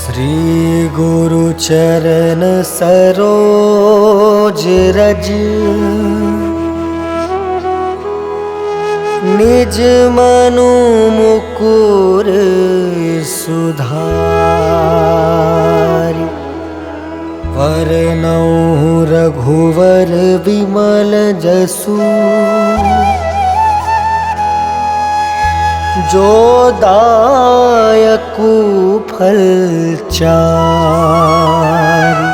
श्री गुरु चरण सरोज रज निज मनु मुकुर सुधारि वरनउँ रघुवर विमल जसु जो दायकु फल चारि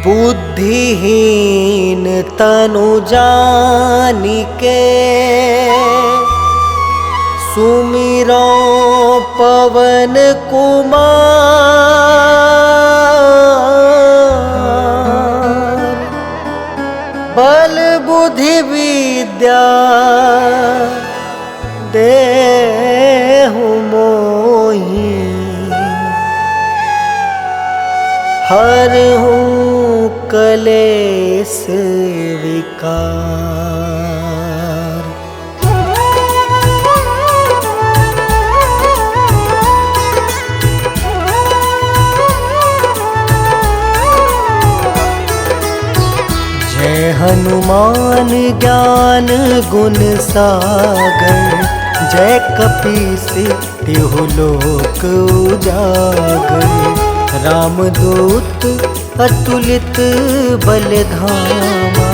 बुद्धिहीन तनु जानिके सुमिरो पवन कुमार बल बुद्धि विद्या देहु मोहि हरहु कलेस विकार। जय हनुमान ज्ञान गुण सागर जय कपीस तिहु लोक उजागर। रामदूत अतुलित बलधामा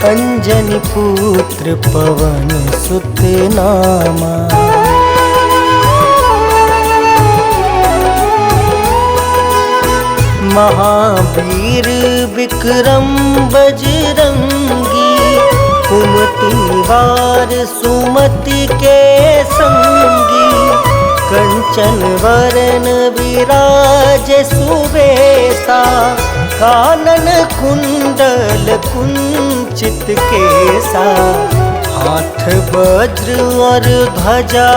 अंजनी पुत्र पवन सुत नामा। महावीर विक्रम बजरंगी कुमति वार सुमति के संगी। कंचन वरन विराज सुबेसा कानन कुंडल कुंचित केसा। हाथ वज्र और ध्वजा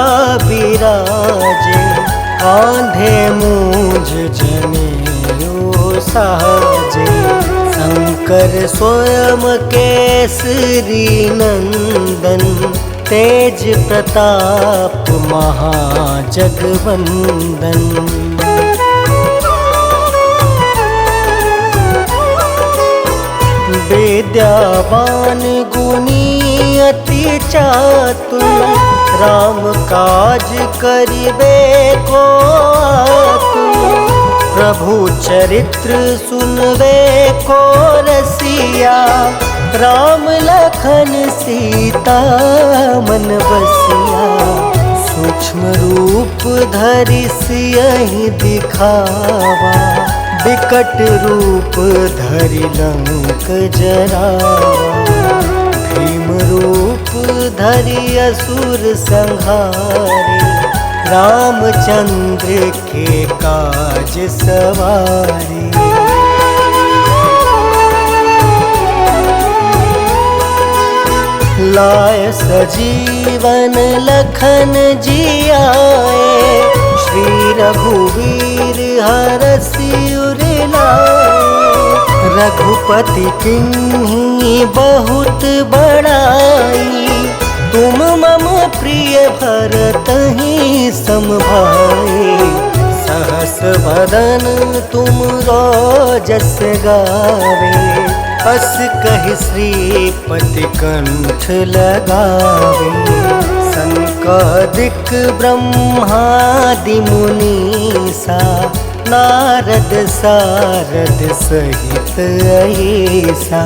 विराजे कांधे मूंज जनेऊ साजे। शंकर स्वयं केसरी नंदन तेज प्रताप महाजगवंदन। विद्यावान गुणी अति चातुर राम काज करिबे को आतुर। प्रभु चरित्र सुनबे को रसिया राम लखन सीता मन बसिया। सूक्ष्म रूप धरि सियहि दिखावा विकट रूप धरि लंक जरावा। भीम रूप धरि असुर संहारे रामचंद्र के काज सवारे। लाय सजीवन लखन जियाए श्री रघुवीर हरषि उर लाए। रघुपति किन्हीं बहुत बड़ाई तुम मम प्रिय भरतहि सम भाई। सहस वदन तुम जस गावे अस कहि श्रीपति कंठ लगावे। सनकादिक ब्रह्मादि मुनीसा नारद सारद सहित अहिसा।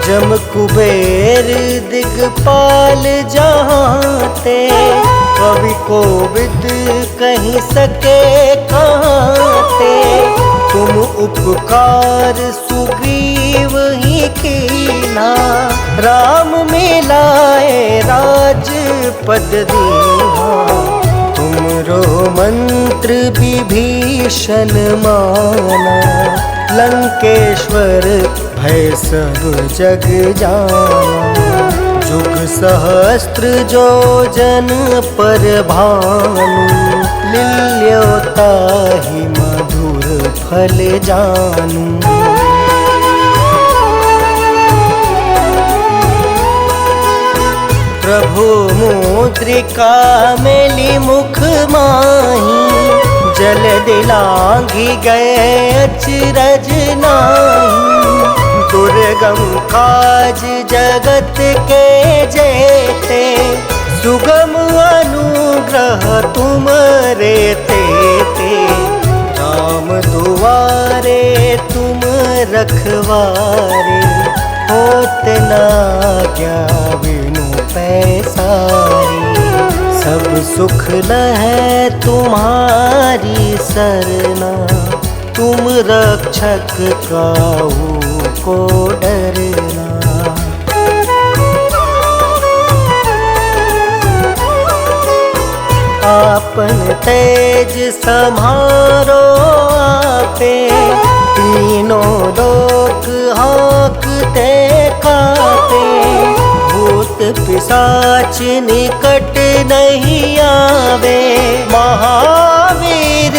जम कुबेर दिगपाल जहाँते कवि कोविद कहीं सके कहाँते। तुम उपकार सुग्रीव ही कीना राम मिलाए राजपद दीना। तुमरो मंत्र विभीषण माना लंकेश्वर भय सब जग जाना। जुग सहस्त्र जो जन पर भानु लील्योताहि मधुर फल जानू। प्रभु मुद्रिका मेली मुख माही, जल दिलांघी गए अचरज नाही। दुर्गम काज जगत के जेते, सुगम अनुग्रह तुम रे तेते। राम दुआरे तुम रखवारे, होत ना क्या बिनु पैसारे। सब सुख लहै तुम्हारी सरना, तुम रक्षक काहू को डरना। आपन तेज सम्हारो आपे, तीनों लोक हाँकते कापे। भूत पिशाच निकट नहीं आवे, महावीर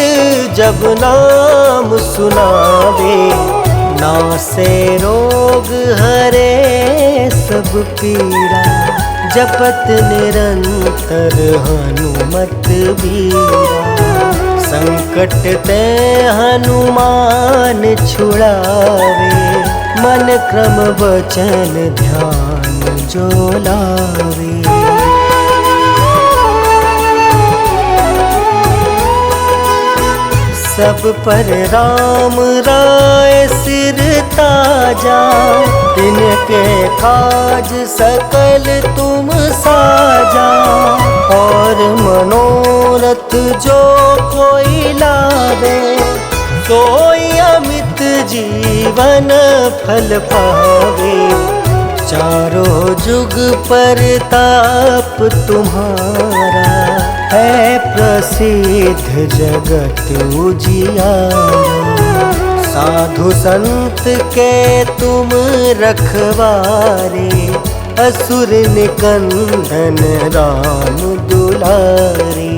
जब नाम सुनावे। नासे रोग हरे सब पीड़ा, जपत निरंतर हनुमत बीरा। संकट ते हनुमान छुड़ावे, मन क्रम वचन ध्यान जो लावे। सब पर राम राय सिर ताजा, तिनके काज सकल तुम साजा। और मनोरथ जो कोई लावे, सोई अमित जीवन फल पावे। चारों जुग परताप तुम्हारा, है प्रसिद्ध जगत उजियारा। साधु संत के तुम रखवारे, असुर निकंदन राम दुलारे।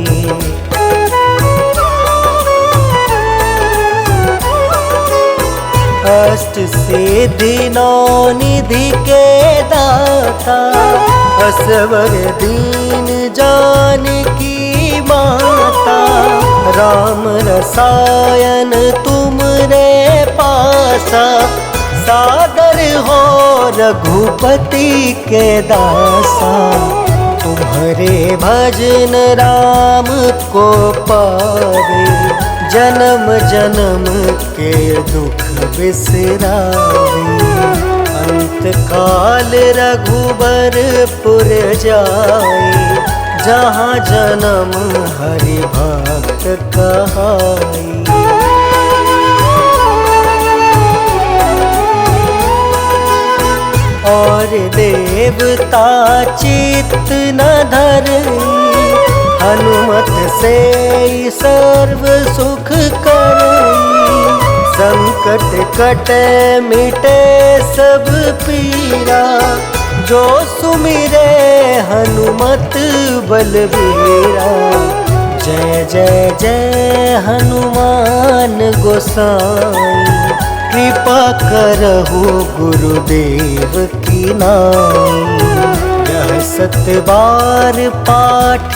अष्ट सिद्धि नौ निधि के दाता, असवर दीन जानकी माता। राम रसायन तुम रे पासा, सादर हो रघुपति के दासा। तुम्हारे भजन राम को पावे, जन्म जन्म के दुख बिसरावे। अंत काल रघुबरपुर जाए, जहाँ जन्म हरि भक्त कहाई। और देवता चित्त न धरई, हनुमत से सर्व सुख करई। संकट कटे मिटे सब पीरा, जो सुमिरे हनुमत बलबीरा। जय जय जय हनुमान गोसाई, कृपा करहु गुरुदेव की नाई। यह 7 बार पाठ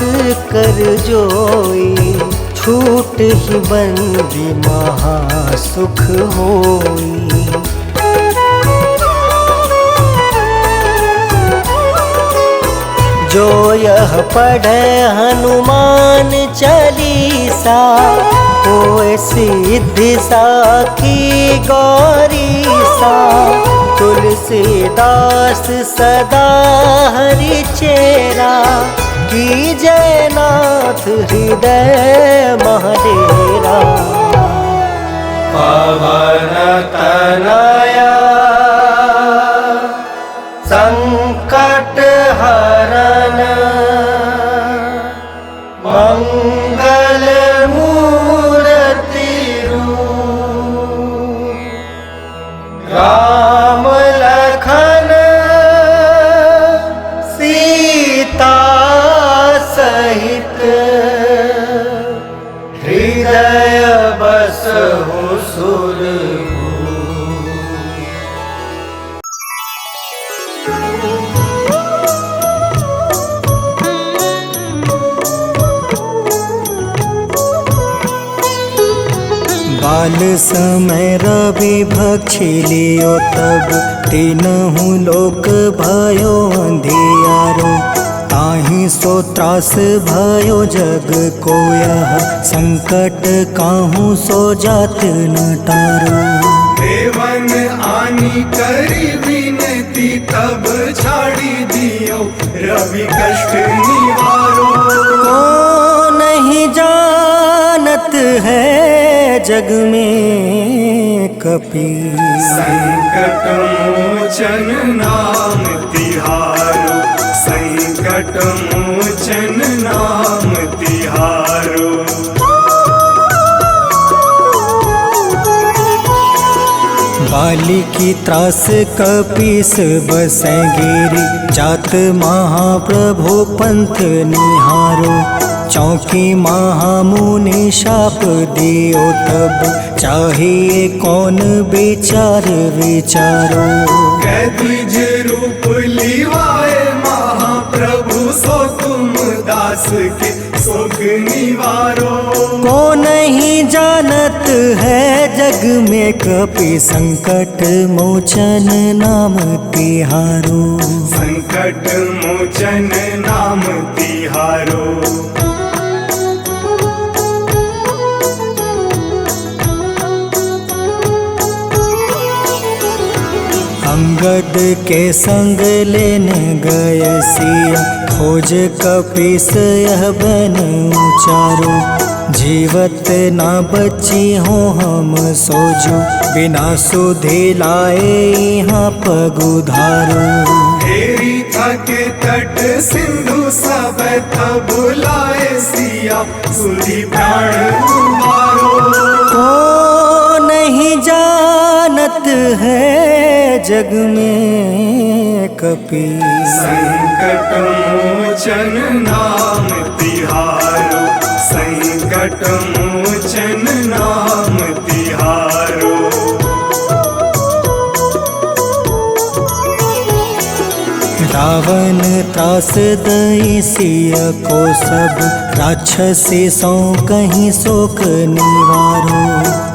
कर जोई, छूट ही बंदी महासुख होई। जो यह पढ़े हनुमान चालीसा, होए सिद्धि साखी गौरीसा। तुलसीदास सदा हरि चेरा, की जयनाथ हृदय महाडेरा। पवन तनया संकट हरन, मंगल मूर्ति रूप। राम लखन सीता सहित, हृदय बसहु सुरभूप। काल समय रवि भक्षी लियो तब तीनहु लोक भयो अंधियारो। ताहि सो त्रास भयो जग को यह संकट काहू सो जात न टारो। देवन आनी करी विनती तब छाड़ी दियो रवि कष्ट निवारो। को नहीं जानत है जग में कपि संकट मोचन नाम तिहारो। संकट मोचन नाम तिहारो। बाली की त्रास कपीस बसै गिरी। जात महाप्रभु पंथ निहारो। चौकी महामुनि शाप दियो तब चाहिए कौन विचार विचारो। कैदिज रूप लिवाए महाप्रभु सो तुम दास के शोक निवारो। को नहीं जानत है जग में कपि संकट मोचन नाम तिहारो। संकट मोचन नाम तिहारो। अंगद के संग लेने गए सिया। खोज कपीस यह बन उचारो। जीवत ना बची हो हम सोजो। बिना सुधि लाए यहाँ पगुधारो। तेरी थके तट सिंधु सब तब लाए सिया। सुधि प्राण तुम्हारो। को नहीं जानत है जग में कपि संकट मोचन नाम तिहारो। संकट मोचन नाम तिहारो। रावण त्रास दई सिया को सब। राक्षसी सो कहीं शोक निवारो।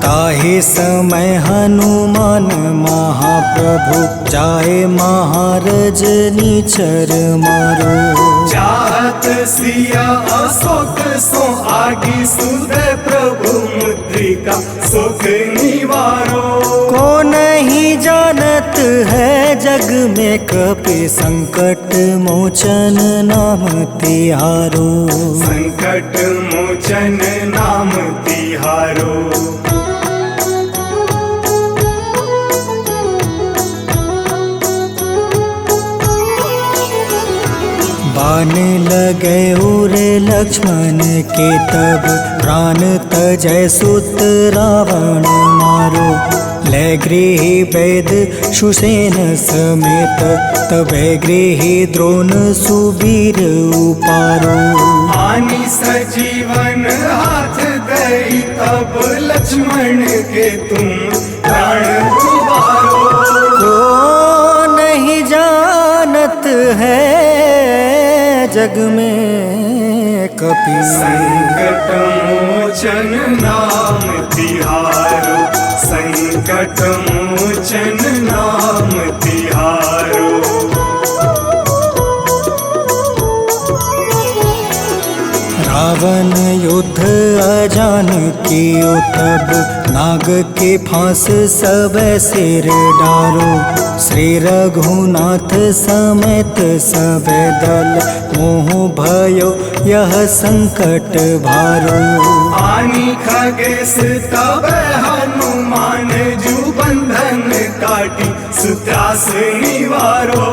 ताहि समय हनुमान महाप्रभु जाए महारज नीचर मारो। चाहत सिया अशोक सो आगी सुदय प्रभु मुद्रिका शोक निवारो। को नहीं जानत है जग में कपि संकट मोचन नाम तिहारो। संकट मोचन नाम तिहारो। बाण लगे उरे लक्ष्मण के तब प्राण तजय सुत रावण मारो। ले गृही वैद सुसेन समेत तबे गृही द्रोण सुबीर उपारो। आनी सजीवन हाथ दई तब लक्ष्मण के तुम प्राण उबारो। को नहीं जानत है जग में कपि संकट मोचन नाम तिहारो। संकट मोचन नाम तिहारो। रावण युद्ध अजान कियो तब नाग के फांस सब सिर डारो। श्री रघुनाथ समेत सब दल मोह भयो यह संकट भारो। आनी खगेश तब हनुमान जू बंधन काटी सुत्रास निवारो।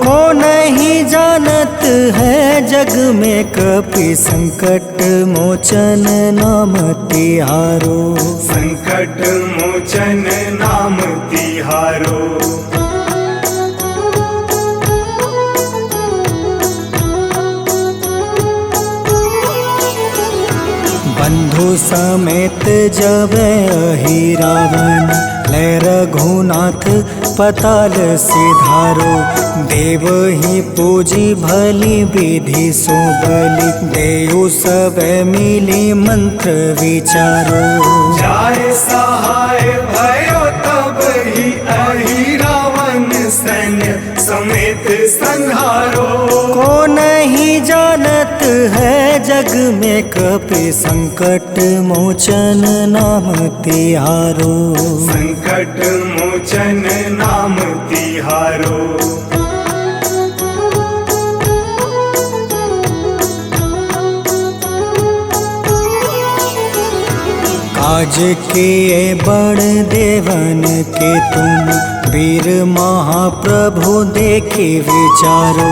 को नहीं जानत है जग में कपि संकट मोचन नाम तिहारो। संकट मोचन नाम तिहारो। बंधु समेत जब अहि रावण ले रघुनाथ पताल सिधारो। देव ही पूजी भली विधि सुबली, देव सब मिली मंत्र विचारो। जाय सहाय भयो तब ही अहि रावण सैन्य समेत संहारो। को नहीं जानत है जग में कपि संकट मोचन नाम तिहारो। संकट मोचन नाम तिहारो। काज किए बड़ देवन के तुम, वीर महाप्रभु देखे विचारो।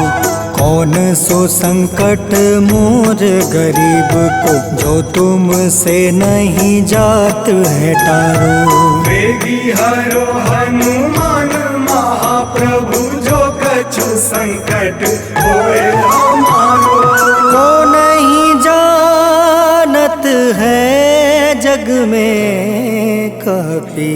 कौन सो संकट मोर गरीब को, जो तुमसे नहीं जात है टारो। वेगी हरो हनुमान महाप्रभु, जो कछु संकट होए हमारो। को नहीं जानत है जग में कपि,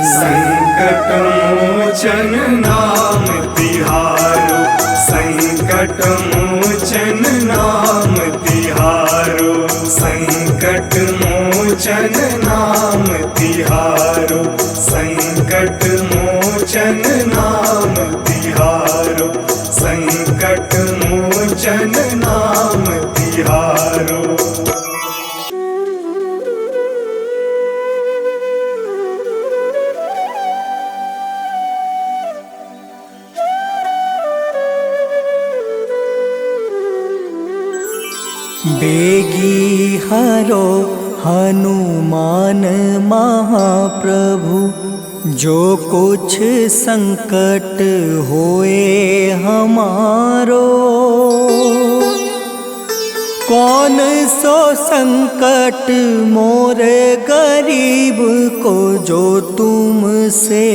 संकट मोचन नाम तिहारो। संकट मोचन नाम तिहारो। संकट मोचन नाम तिहारो। संकट मोचन नाम तिहारो। संकट मोचन नाम तिहारो। बेगी हरो हनुमान महाप्रभु, जो कुछ संकट होए हमारो। कौन सो संकट मोर गरीब को, जो तुमसे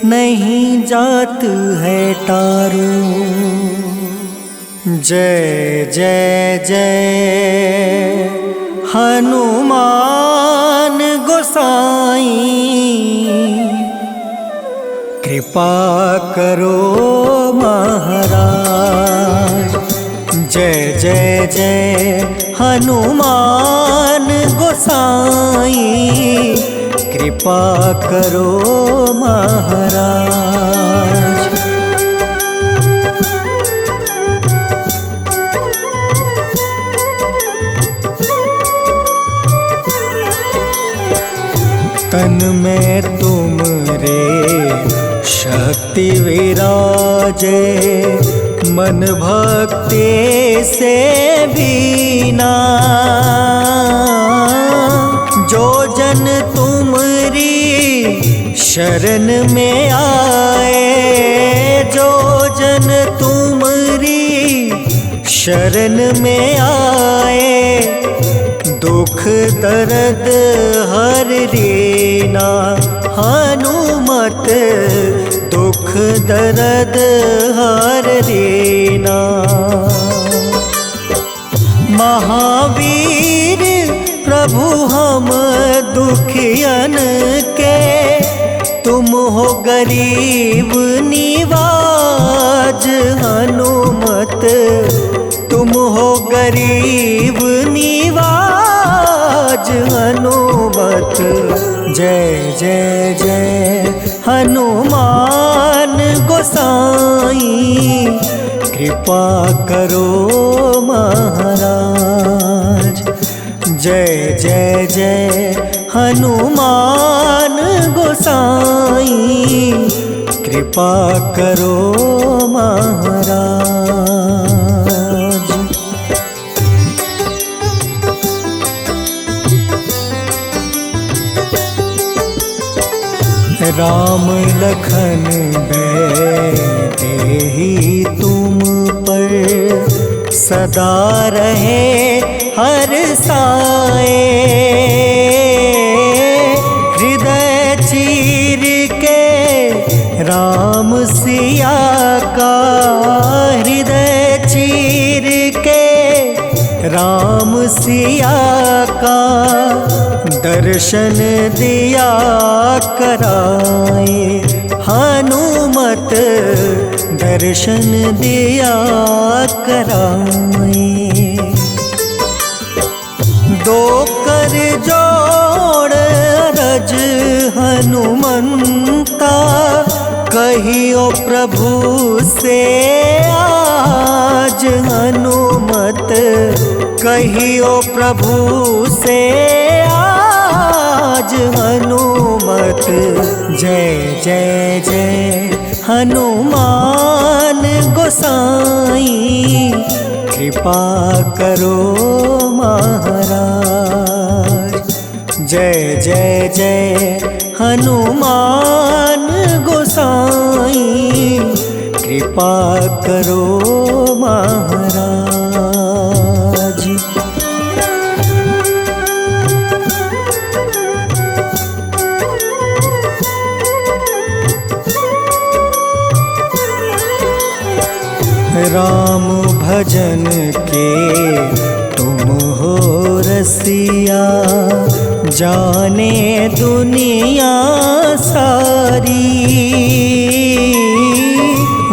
नहीं जात है टारो। जय जय जय हनुमान गोसाई, कृपा करो महाराज। जय जय जय हनुमान गोसाई, कृपा करो महाराज। तन में तुमरे शक्ति विराजे, मन भक्ति से बीना। जो जन तुमरी शरण में आए, जो जन तुमरी शरण में आए, दुख दर्द हर रीना। हनुमत दुख दर्द हर रीना। महावीर प्रभु हम दुखियन के, तुम हो गरीब निवाज। हनुमत तुम हो गरीब निवाज। हनुमत जय जय जय हनुमान गोसाई, कृपा करो महाराज। जय जय जय हनुमान गोसाई, कृपा करो महाराज। राम लखन देहि तुम पर, सदा रहे हर साए। हृदय चीर के राम सिया का, हृदय चीर के राम सिया का, दर्शन दिया कराए। हनुमत दर्शन दिया कराए। दो कर जोड़ रज हनुमंता, कहियो प्रभु से आज हनुमत, कहियो प्रभु से आज हनुमत। जय जय जय हनुमान गोसाई, कृपा करो महाराज। जय जय जय हनुमान गोसाई, कृपा करो महाराज। राम भजन के तुम हो रसिया, जाने दुनिया सारी।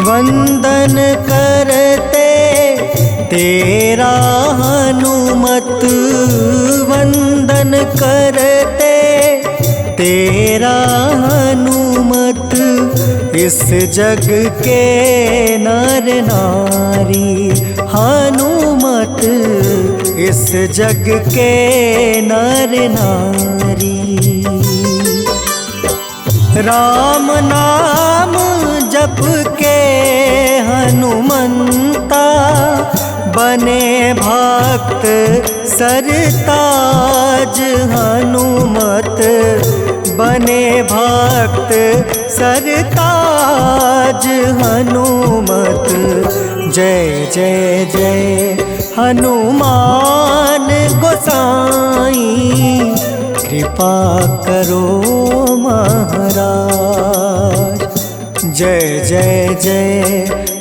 वंदन करते तेरा हनुमत, वंदन करते तेरा हनुमत। इस जग के नर नारी हनुमत, इस जग के नर नारी। राम नाम जप के हनुमंता, बने भक्त सरताज हनुमत, बने भक्त सरताज हनुमत। जय जय जय हनुमान गोसाई, कृपा करो महाराज। जय जय जय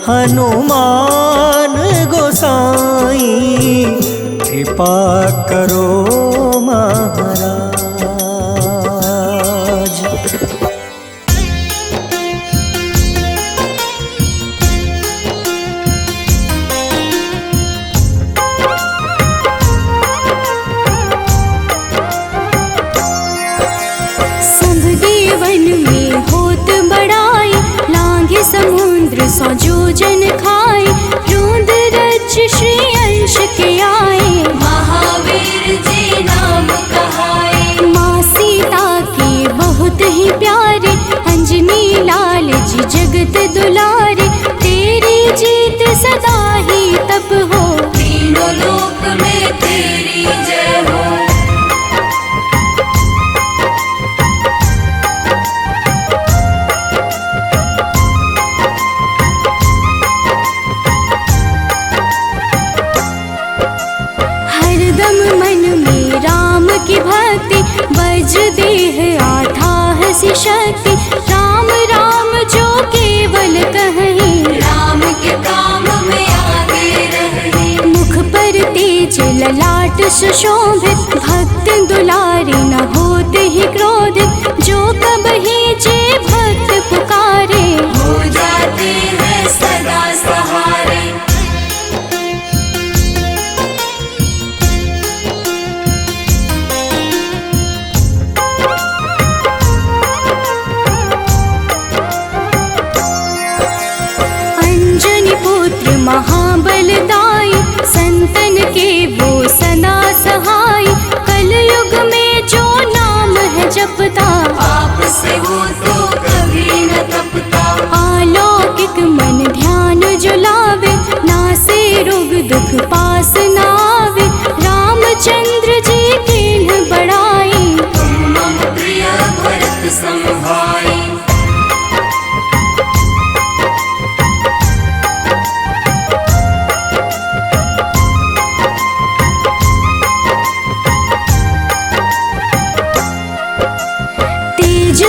हनुमान गोसाई, कृपा करो महाराज। समुद्र सौ जोजन खाए, रूंद रज श्री अंश के आए। महावीर जी नाम कहाए, माँ सीता के बहुत ही प्यारे, अंजनी लाल जी जगत दुलारे। तेरी जीत सदा ही तब हो, तीनों लोक में तेरी जय हो। की भक्ति बज देह आधाह सी शक्ति, राम राम जो केवल कहें, राम के काम में आगे रहे। मुख पर तेज ललाट सुशोभित, भक्त दुलारे न होते ही क्रोधित। जो कबहि जे भक्त पुकारे, हो जाते हैं सदा सहारे। महाबलदाई, संतन के वो सदा सहाय। कलयुग में जो नाम है जपता, पाप से वो तो कभी न तपता। अलौकिक मन ध्यान जो लावे, नासे रोग दुख पास न आवे। रामचंद्र जी कीन्ह बड़ाई, तुम मम प्रिय भरत सम भाई।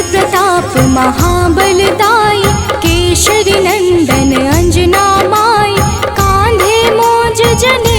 प्रताप महाबलदाई, केशरी नंदन अंजना माई। कांधे मोज जने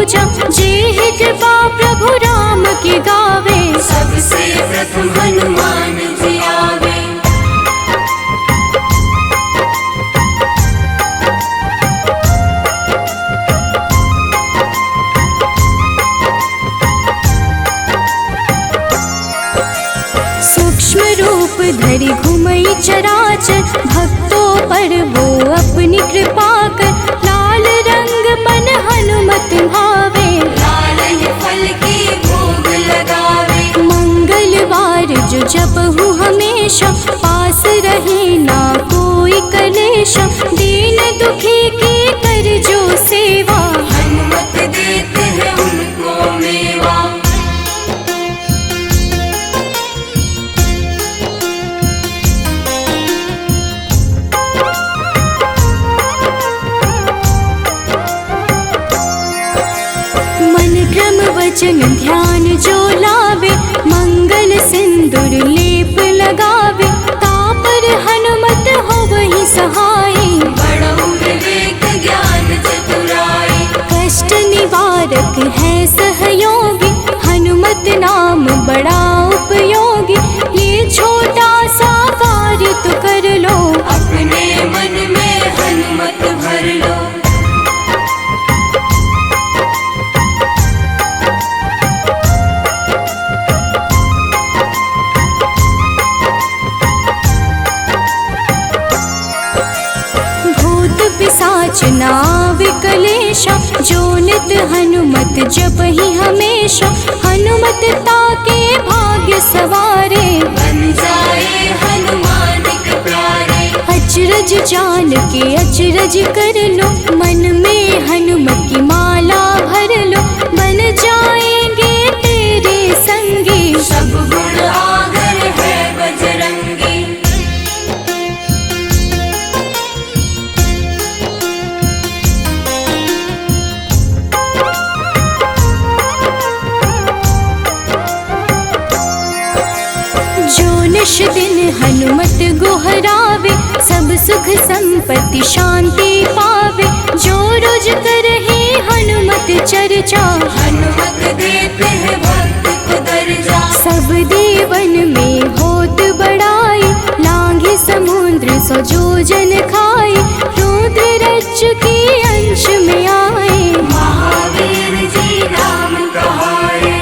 पूजा, जे कृपा प्रभु राम की गावे। सबसे प्रथम हनुमान जी आवे। सूक्ष्म रूप धरि घुमई चराचर, भक्तों पर वो अपनी कृपा कर। लाल रंग मन हनुमत भावे, लाल ही फल की भोग लगावे। मंगलवार जो जपहु हमेशा, पास रहे ना कोई कलेश। दीन दुखी की कर जो सेवा, हनुमत देते हैं उनको मेवा। मन क्रम वचन ध्यान जो लावे, मंगल सिंदूर लेप लगावे। तापर हनुमत हो वही सहाय, बड़ो विवेक ज्ञान चतुराई। कष्ट निवारक है सहयोगी, हनुमत नाम बड़ा उपयोगी। ये छोटा सा कार्य तो कर लो, अपने मन में हनुमत भर लो। भूत पिशाच नाव कलेशा, जो नित हनुमत जपहि हमेशा। हनुमत ताके भाग्य सवारे, बन जाए हनुमान के प्यारे। अचरज जान के अचरज कर लो, मन में हनुमत की माला भर लो। बन जाएंगे तेरे संगी, सब गुण आगर है बजरंगी। जो निश दिन हनुमत गोहरावे, सब सुख संपत्ति शांति पावे। जो रोज करहे हनुमत चर्चा, हनुमत देते हैं भक्त को दर्जा। सब देवन में होत बड़ाई, लांघे समुद्र सो जोजन खाए। रुद्र रज के अंश में आए, महावीर जी नाम कहाए।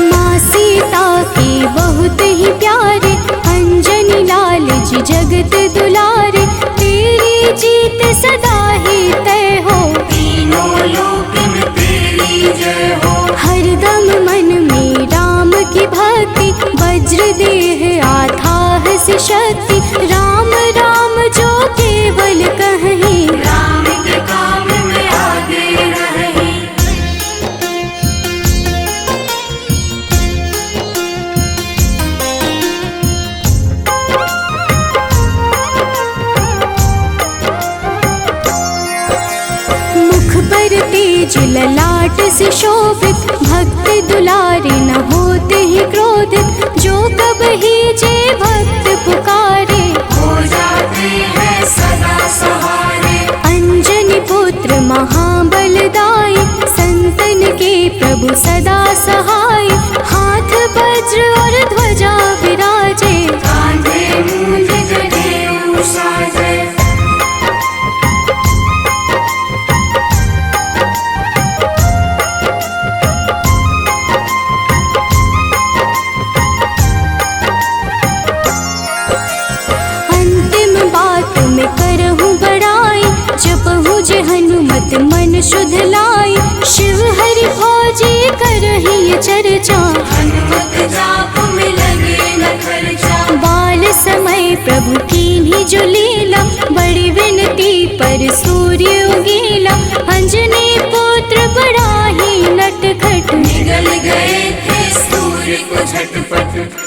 माँ सीता के बहुत ही प्यारे, अंजनी लाल जी जगत दुलारे। तेरी जीत सदा ही तय हो, तीनों लोक में तेरी जय हो। हरदम मन में राम की भक्ति, वज्र देह आधार से शक्ति। राम राम जो केवल कहीं, राम के काम में आगे रहे। मुख पर तेज ललाट से शोभित, भक्त दुलारे न होते ही क्रोधित। जो कब ही जे भक्त पुकारे, हो जाते हैं सदा सहारे। अंजनी पुत्र महाबलदाई, संतन के प्रभु सदा सहाय। हाथ वज्र और ध्वजा विराजे, कांधे मूंज जनेऊ साजे। अंतिम बात में करहूँ बड़ाई, जपहु जे हनुमत मन शुद्ध लाई। शिव हरि भोजे करहि ये चर्चा, हनुमत जाप में लगे न खर्चा। बाल समय प्रभु कीन्ही जो लीला, बड़ी विनती पर सूर्य उगीला। अंजनी पुत्र बड़ा ही नटखट, निगल गए थे सूर्य को झटपट।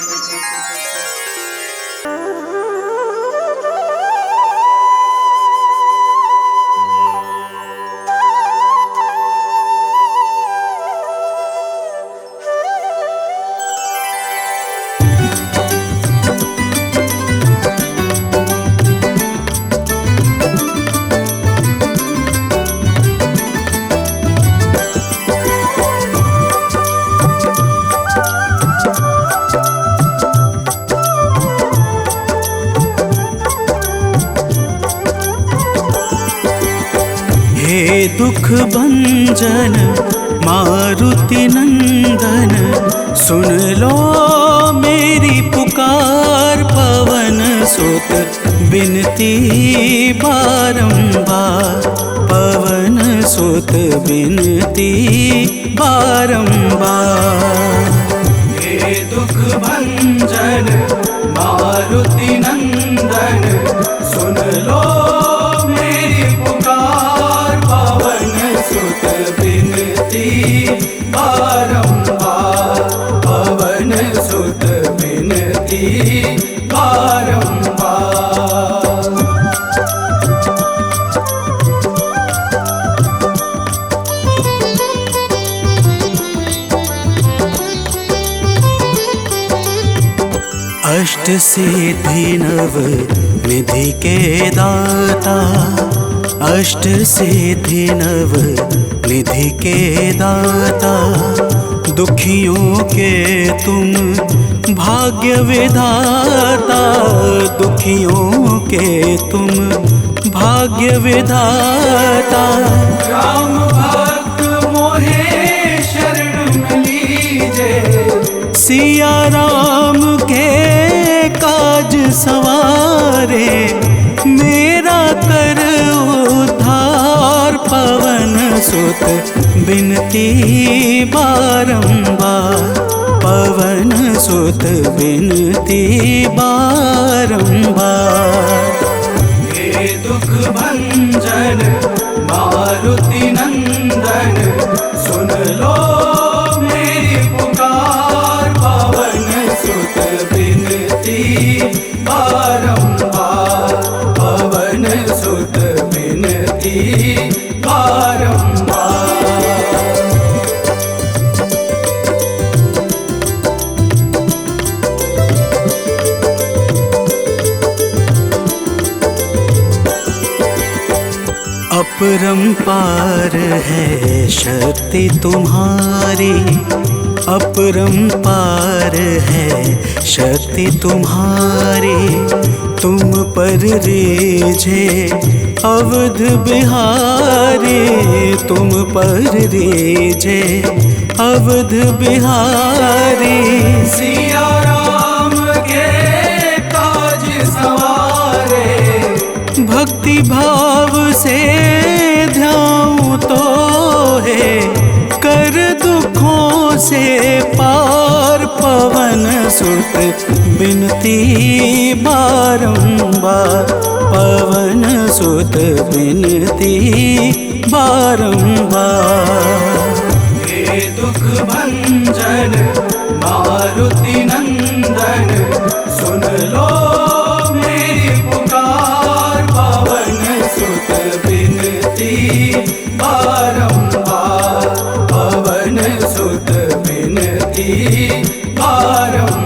दुख भंजन मारुति नंदन, सुन लो मेरी पुकार। पवन सुत बिनती बारंबार, पवन सुत बिनती बारंबार। हे दुख भंजन मारुति नंदन, सुन लो मेरी पुकार। पवन सुत बिनती बारंबार, पवन सुत बिनती बारंबार। अष्ट सिद्धि नव निधि के दाता, अष्ट सिद्धि नव निधि के दाता। दुखियों के तुम भाग्य विधाता, दुखियों के तुम भाग्य विधाता। राम भक्त मोहे शरण में लीजे, सिया राम के काज सवारे। मेरा कर उद्धार, पवन सुत बिनती बारंबार, पवन सुत बिनती बारंबार। हे दुख भंजन मारुति नंदन, सुन लो मेरी पुकार। पवन सुत बिनती बारंबार, पवन सुत बिनती बारंबार। अपरंपार है शक्ति तुम्हारी, अपरंपार है शक्ति तुम्हारी। तुम पर रीझे अवध बिहारी, तुम पर रीझे अवध बिहारी। सिया राम के काज सवारे, भक्ति भाव से ध्याऊं तो है कर दुखों से पार। पवन सुत बिनती बारंबार, पवन सुत बिनती बारंबार। हे दुख भंजन मारुति नंदन, सुन लो मेरी पुकार। पवन सुत बिनती बारंबार, पवन सुत बिनती बारंबार।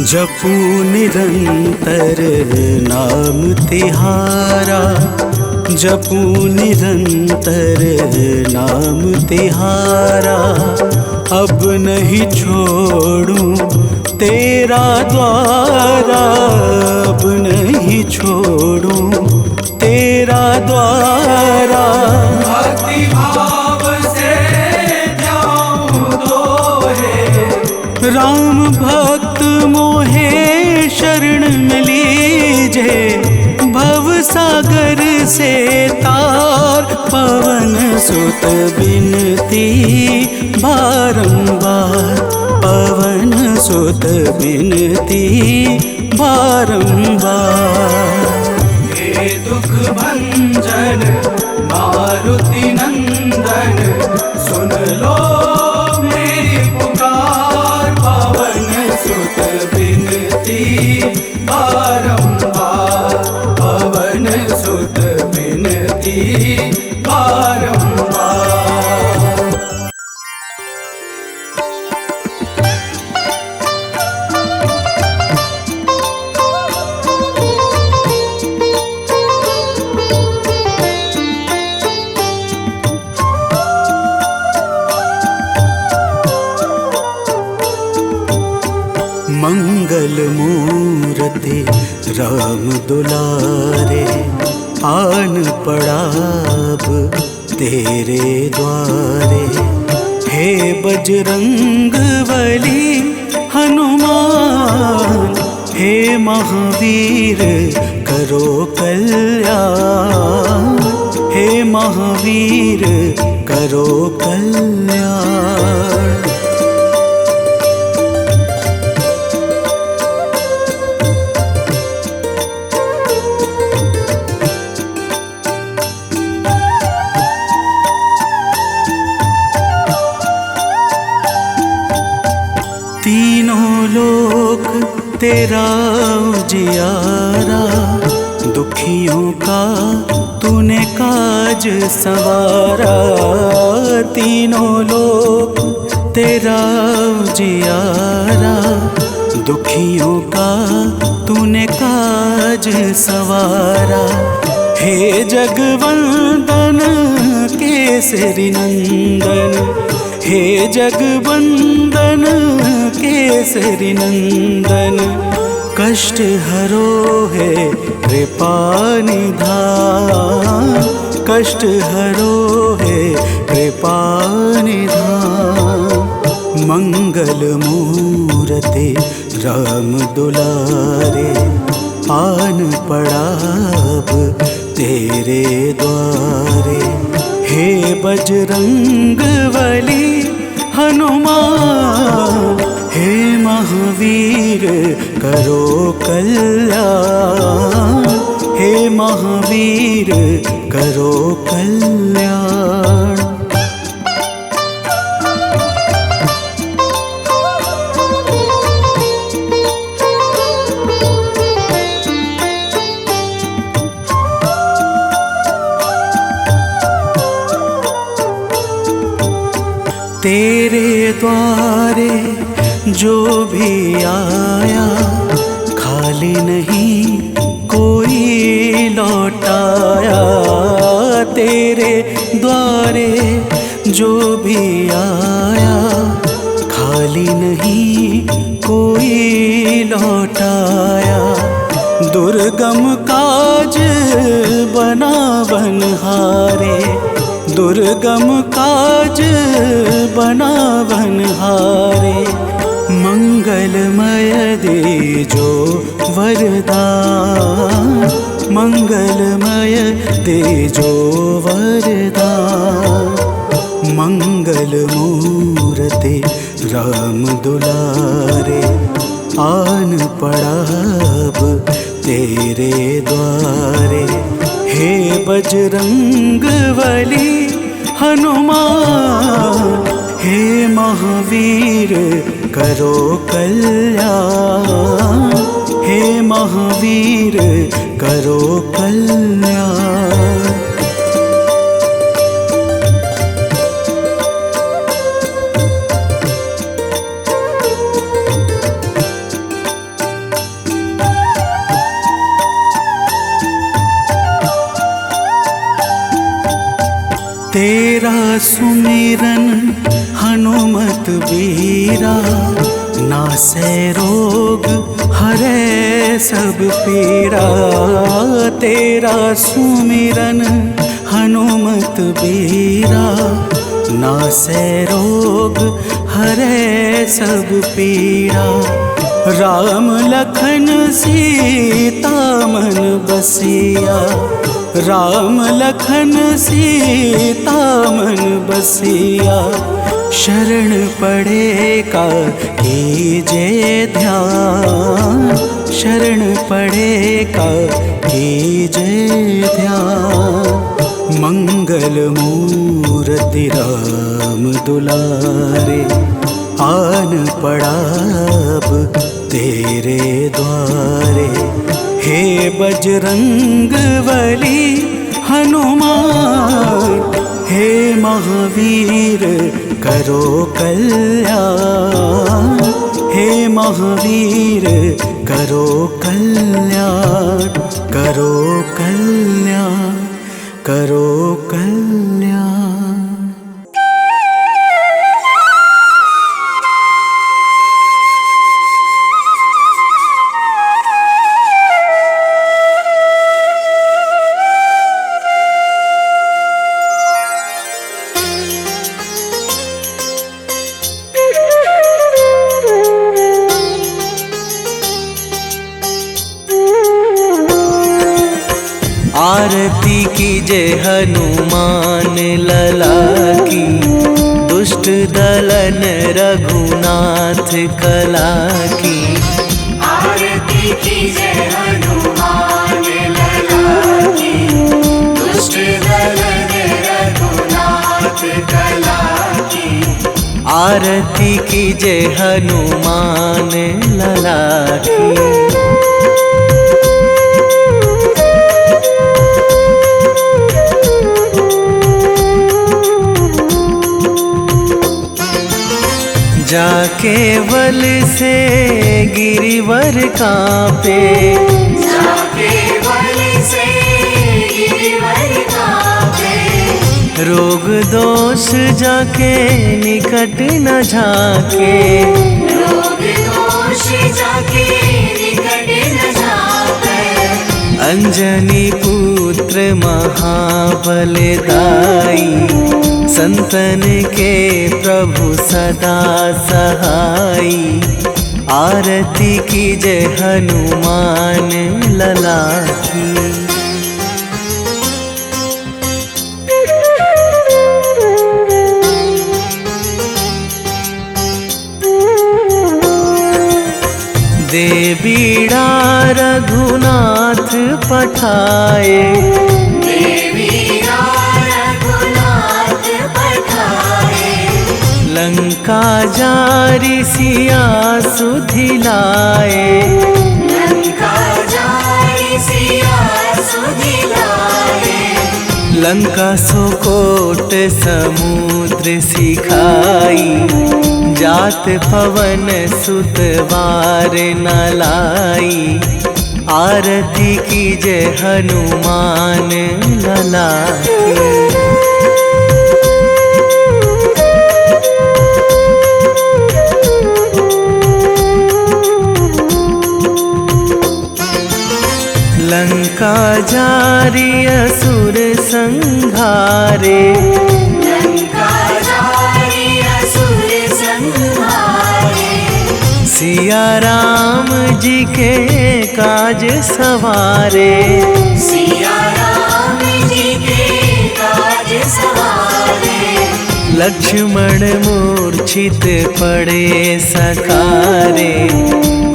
जपू निरंतर नाम तिहारा, जपू निरंतर नाम तिहारा। अब नहीं छोड़ूं तेरा द्वारा, अब नहीं छोड़ूं तेरा द्वारा। भक्ति भाव से जाऊं तो है राम भक्त मोहे शरण में लीजे। भव सागर से तार, पवन सुत बिनती बारंबार, पवन सुत बिनती बारंबार। हे दुख भंजन मारुति नंदन, सुन लो मेरी पुकार। पवन सुत बिनती बारंबार, पवन सुत बिनती बारंबार। मंगल मूर्ति राम दुलारे, आन पड़ा अब तेरे द्वारे। हे बजरंग बली हनुमान, हे महावीर करो कल्याण, हे महावीर करो कल्याण। तीनों लोक तेरा उजियारा, दुखियों का तूने काज संवारा। तीनों लोक तेरा उजियारा, दुखियों का तूने काज संवारा। हे जगवंदन केसरी नंदन, हे जगवंदन केसरी नंदन। कष्ट हरो है कृपा निधान, कष्ट हरो है कृपा निधान। मंगल मूर्ति राम दुलारे, आन पड़ा अब तेरे द्वारे। हे बजरंग बली हनुमान, हे महावीर करो कल्याण, हे महावीर करो कल्याण। तेरे द्वारे जो भी आया, खाली नहीं कोई लौटाया। तेरे द्वारे जो भी आया, खाली नहीं कोई लौटाया। दुर्गम काज बना बनहारे, दुर्गम काज बना बनहारे। मंगलमय दे जो वरदान, मंगलमय दे जो वरदान। मंगल मूर्ति राम दुलारे, आन पड़ा अब तेरे द्वारे। हे बजरंग बली हनुमान, हे महावीर करो कल्याण, हे महावीर करो कल्याण। तेरा सुमिरन हनुमत बीरा, नासै रोग हरै सब पीरा। तेरा सुमिरन हनुमत बीरा, नासै रोग हरै सब पीरा। राम लखन सीता मन बसिया, राम लखन सीता मन बसिया। शरण पड़े का कीजे ध्यान, शरण पड़े का कीजे ध्यान। मंगल मूर्ति राम दुलारे, आन पड़ा अब तेरे द्वारे। हे बजरंग बली हनुमान, हे महावीर करो कल्याण, हे महावीर करो कल्याण, करो कल्याण, करो कल्याण। कीजे हनुमान लला की, दुष्ट दलन रघुनाथ कला की। आरती कीजे हनुमान लला की, दुष्ट दलन रघुनाथ कला की। आरती कीजे हनुमान लला की। जाके बल से गिरिवर कांपे, जाके बल से गिरिवर कांपे। रोग दोष जाके निकट न झाके, रोग दोष जाके निकट न झाके। अंजनी पुत्र महाबलदाई, संतन के प्रभु सदा सहाई। आरती कीजे हनुमान लला की। दे बीड़ा रघुनाथ पठाए, लंका जारी सिया सुधिलाए, लंका जारी सिया सुधिलाए। लंका सुकोट समुद्र सिखाई, जात पवन सुत वार न लाई। आरती कीजे हनुमान लला की। लंका जारी असुर संहारे, लंका जारी असुर संहारे। सिया राम जी के काज सवारे, सिया राम जी के काज सवारे। लक्ष्मण मूर्छित पड़े सकारे,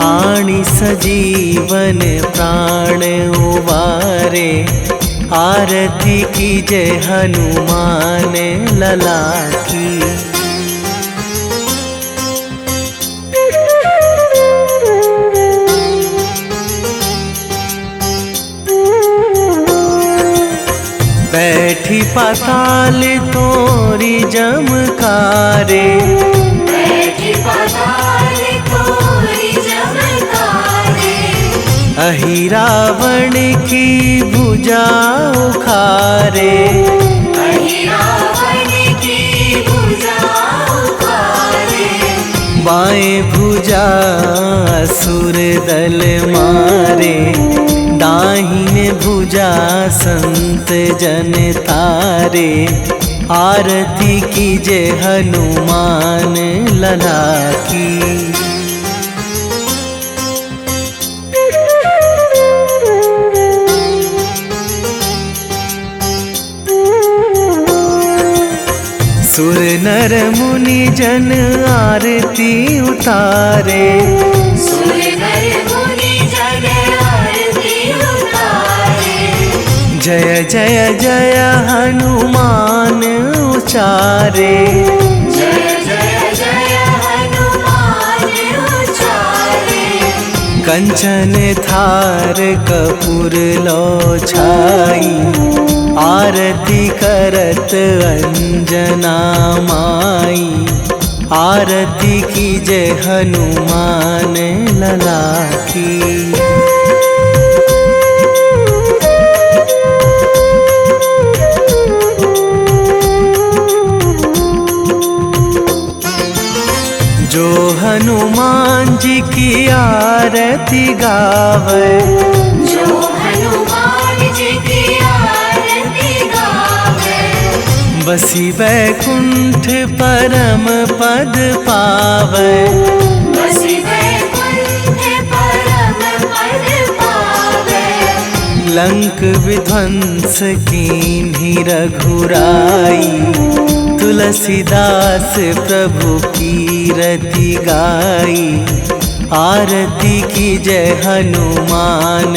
आणी सजीवन प्राण उबारे। आरती कीजे हनुमान लला की। बैठी पाताल तोरी जमकारे, बैठी पाताल तोरी जमकारे। अहि रावण की भुजा उखारे, अहि रावण की भुजा उखारे। बाएं भुजा असुर दल मारे, दाहिने भुजा संत जन तारे। आरती कीजे हनुमान लला की। सुर नर मुनि जन आरती उतारे, सुर नर मुनि जन आरती उतारे। जय जय जय हनुमान उचारे, जय जय जय हनुमान उचारे। कंचन थार कपूर लो छाई, आरती करत अंजना माई। आरती कीजे हनुमान लला की। जो हनुमान जी की आरती गावे, जो हनुमान जी की आरती गावे। बसी वैकुंठ परम पद पावे, बसी वैकुंठ परम पद पावे। लंक विध्वंस कीन्ही रघुराई, तुलसीदास प्रभु कीरति गाई। आरती की जय हनुमान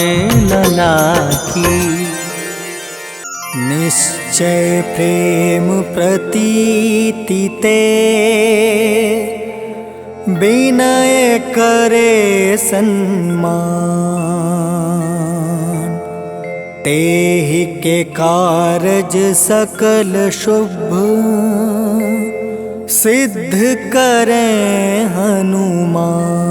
लला की। निश्चय प्रेम प्रतीति ते, विनय करे सन्मान। तेहि के कारज सकल शुभ, सिद्ध करें हनुमान।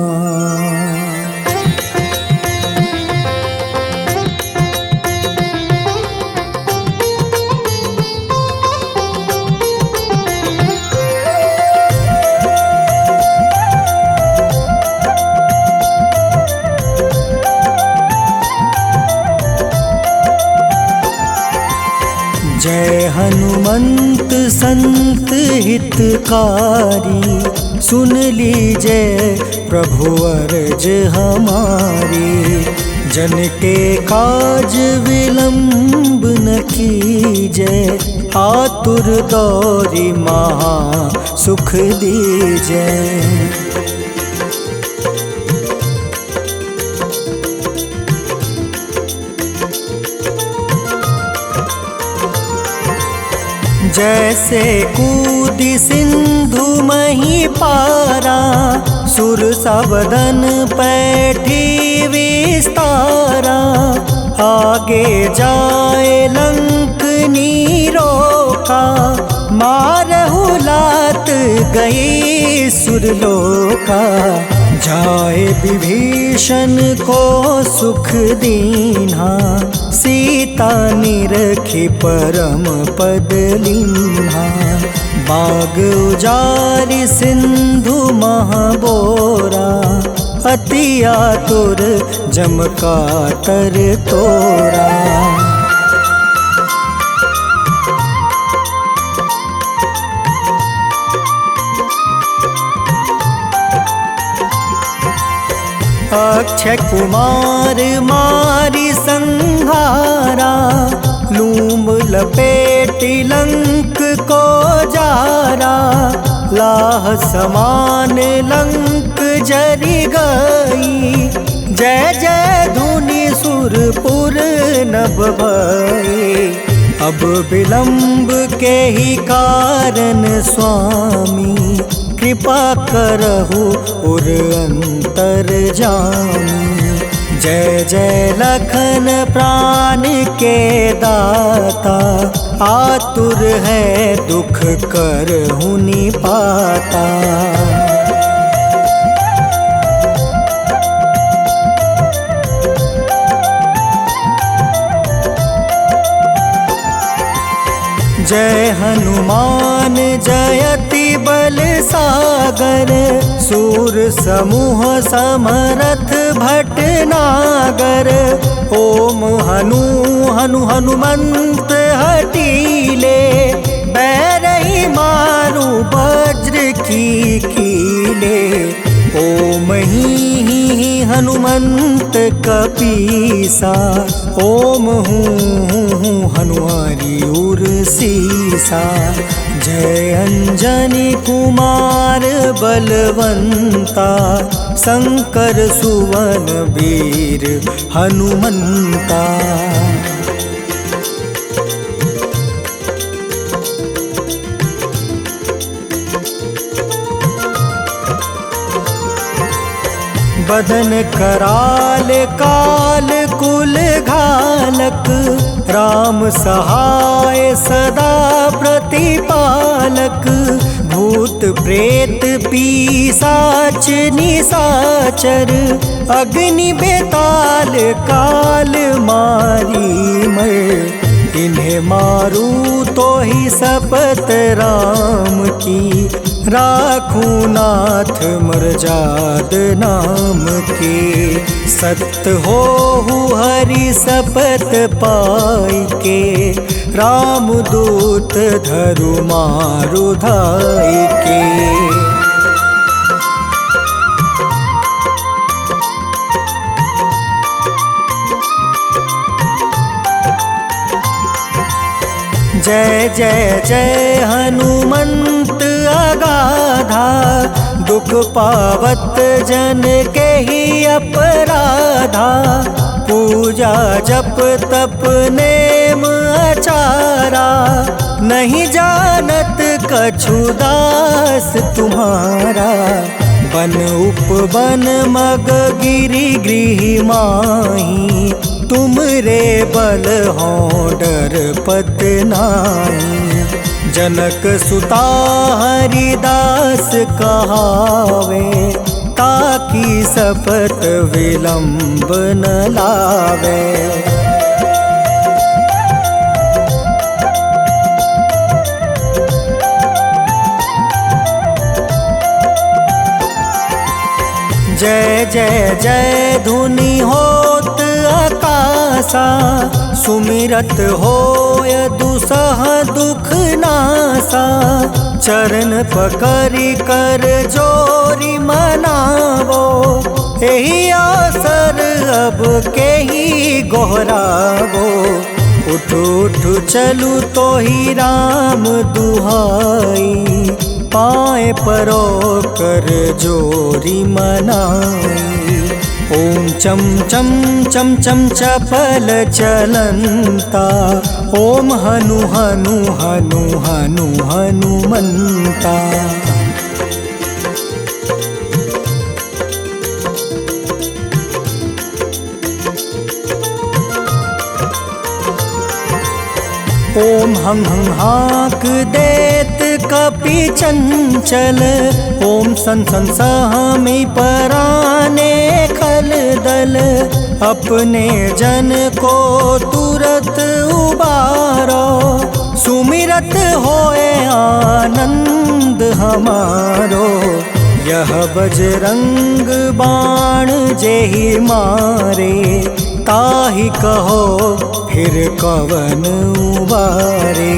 जय हनुमंत संत हितकारी, सुन लीजिए प्रभु अर्ज हमारी। जन के काज विलंब न कीजय, आतुर दौरी महा सुख दीजय। जैसे कूदी सिंधु मही पारा, सुर सबदन पैठी विस्तारा। आगे जाए लंक नीरोका, मारहु लात गई सुरलोका। जाए विभीषण को सुख दीन्हा, सीता निरखी परम पद लीन्हा। बाग उजारि सिंधु महाबोरा, अति आतुर जम काटर तोरा। अक्षय कुमार मारी संहारा, लूम लपेटी लंक को जारा। लाह समान लंक जरि गई, जय जय धुनि सुरपुर नभ भई। अब विलंब के ही कारण स्वामी, कृपा करहु उर अंतर जामी। जय जय लखन प्राण के दाता, आतुर है दुख करहु निपाता। जय हनुमान जयति बल सागर, सूर समूह समरथ भटनागर। ओम हनु हनु हनुमंत हटीले, बैरही मारू वज्र की कीले। ओम ही हनुमंत कपीसा, ओम हूँ हनुमारी उर सीसा। जय अंजनी कुमार बलवंता, शंकर सुवन वीर हनुमंता। बदन कराल काल कुल घालक, राम सहाय सदा प्रतिपालक। भूत प्रेत पिशाच निशाचर, अग्नि बेताल काल मारी मर। इन्हें मारू तो ही शपथ राम की, राखूं नाथ मर्जाद नाम के। सत्य हो हरि शपथ पाई के, राम दूत धरु मारु धाई के। जय जय जय हनुमंत अगाधा, दुख पावत जन के ही अपराधा। पूजा जप तप नेम आचारा, नहीं जानत कछु दास तुम्हारा। बन उपवन मग गिरि गृह माही, तुम रे बल हो डर पत नाई। जनक सुता हरिदास कहावे, ताकि सपत विलंब न लावे। जय जय जय धुनि होत आकाशा, सुमिरत होय दुसह दुख नासा। चरण पकड़ि कर जोरी मनावो, एही अवसर अब के ही गोहरावो। उठ उठ चलू तो ही राम दुहाई, पाए परो कर जोरी मनाई। ओम चम चम चम चम चपल चलंता, ओम हनु हनु हनु हनु हनुमंता। ओम हं हं हाक देत कपि चंचल, ओम सन सन सहमी पराने खल दल। अपने जन को तुरत उबारो, सुमिरत होए आनंद हमारो। यह बजरंग बाण जेहि मारे, ताहि कहो फिर कवन उबारे।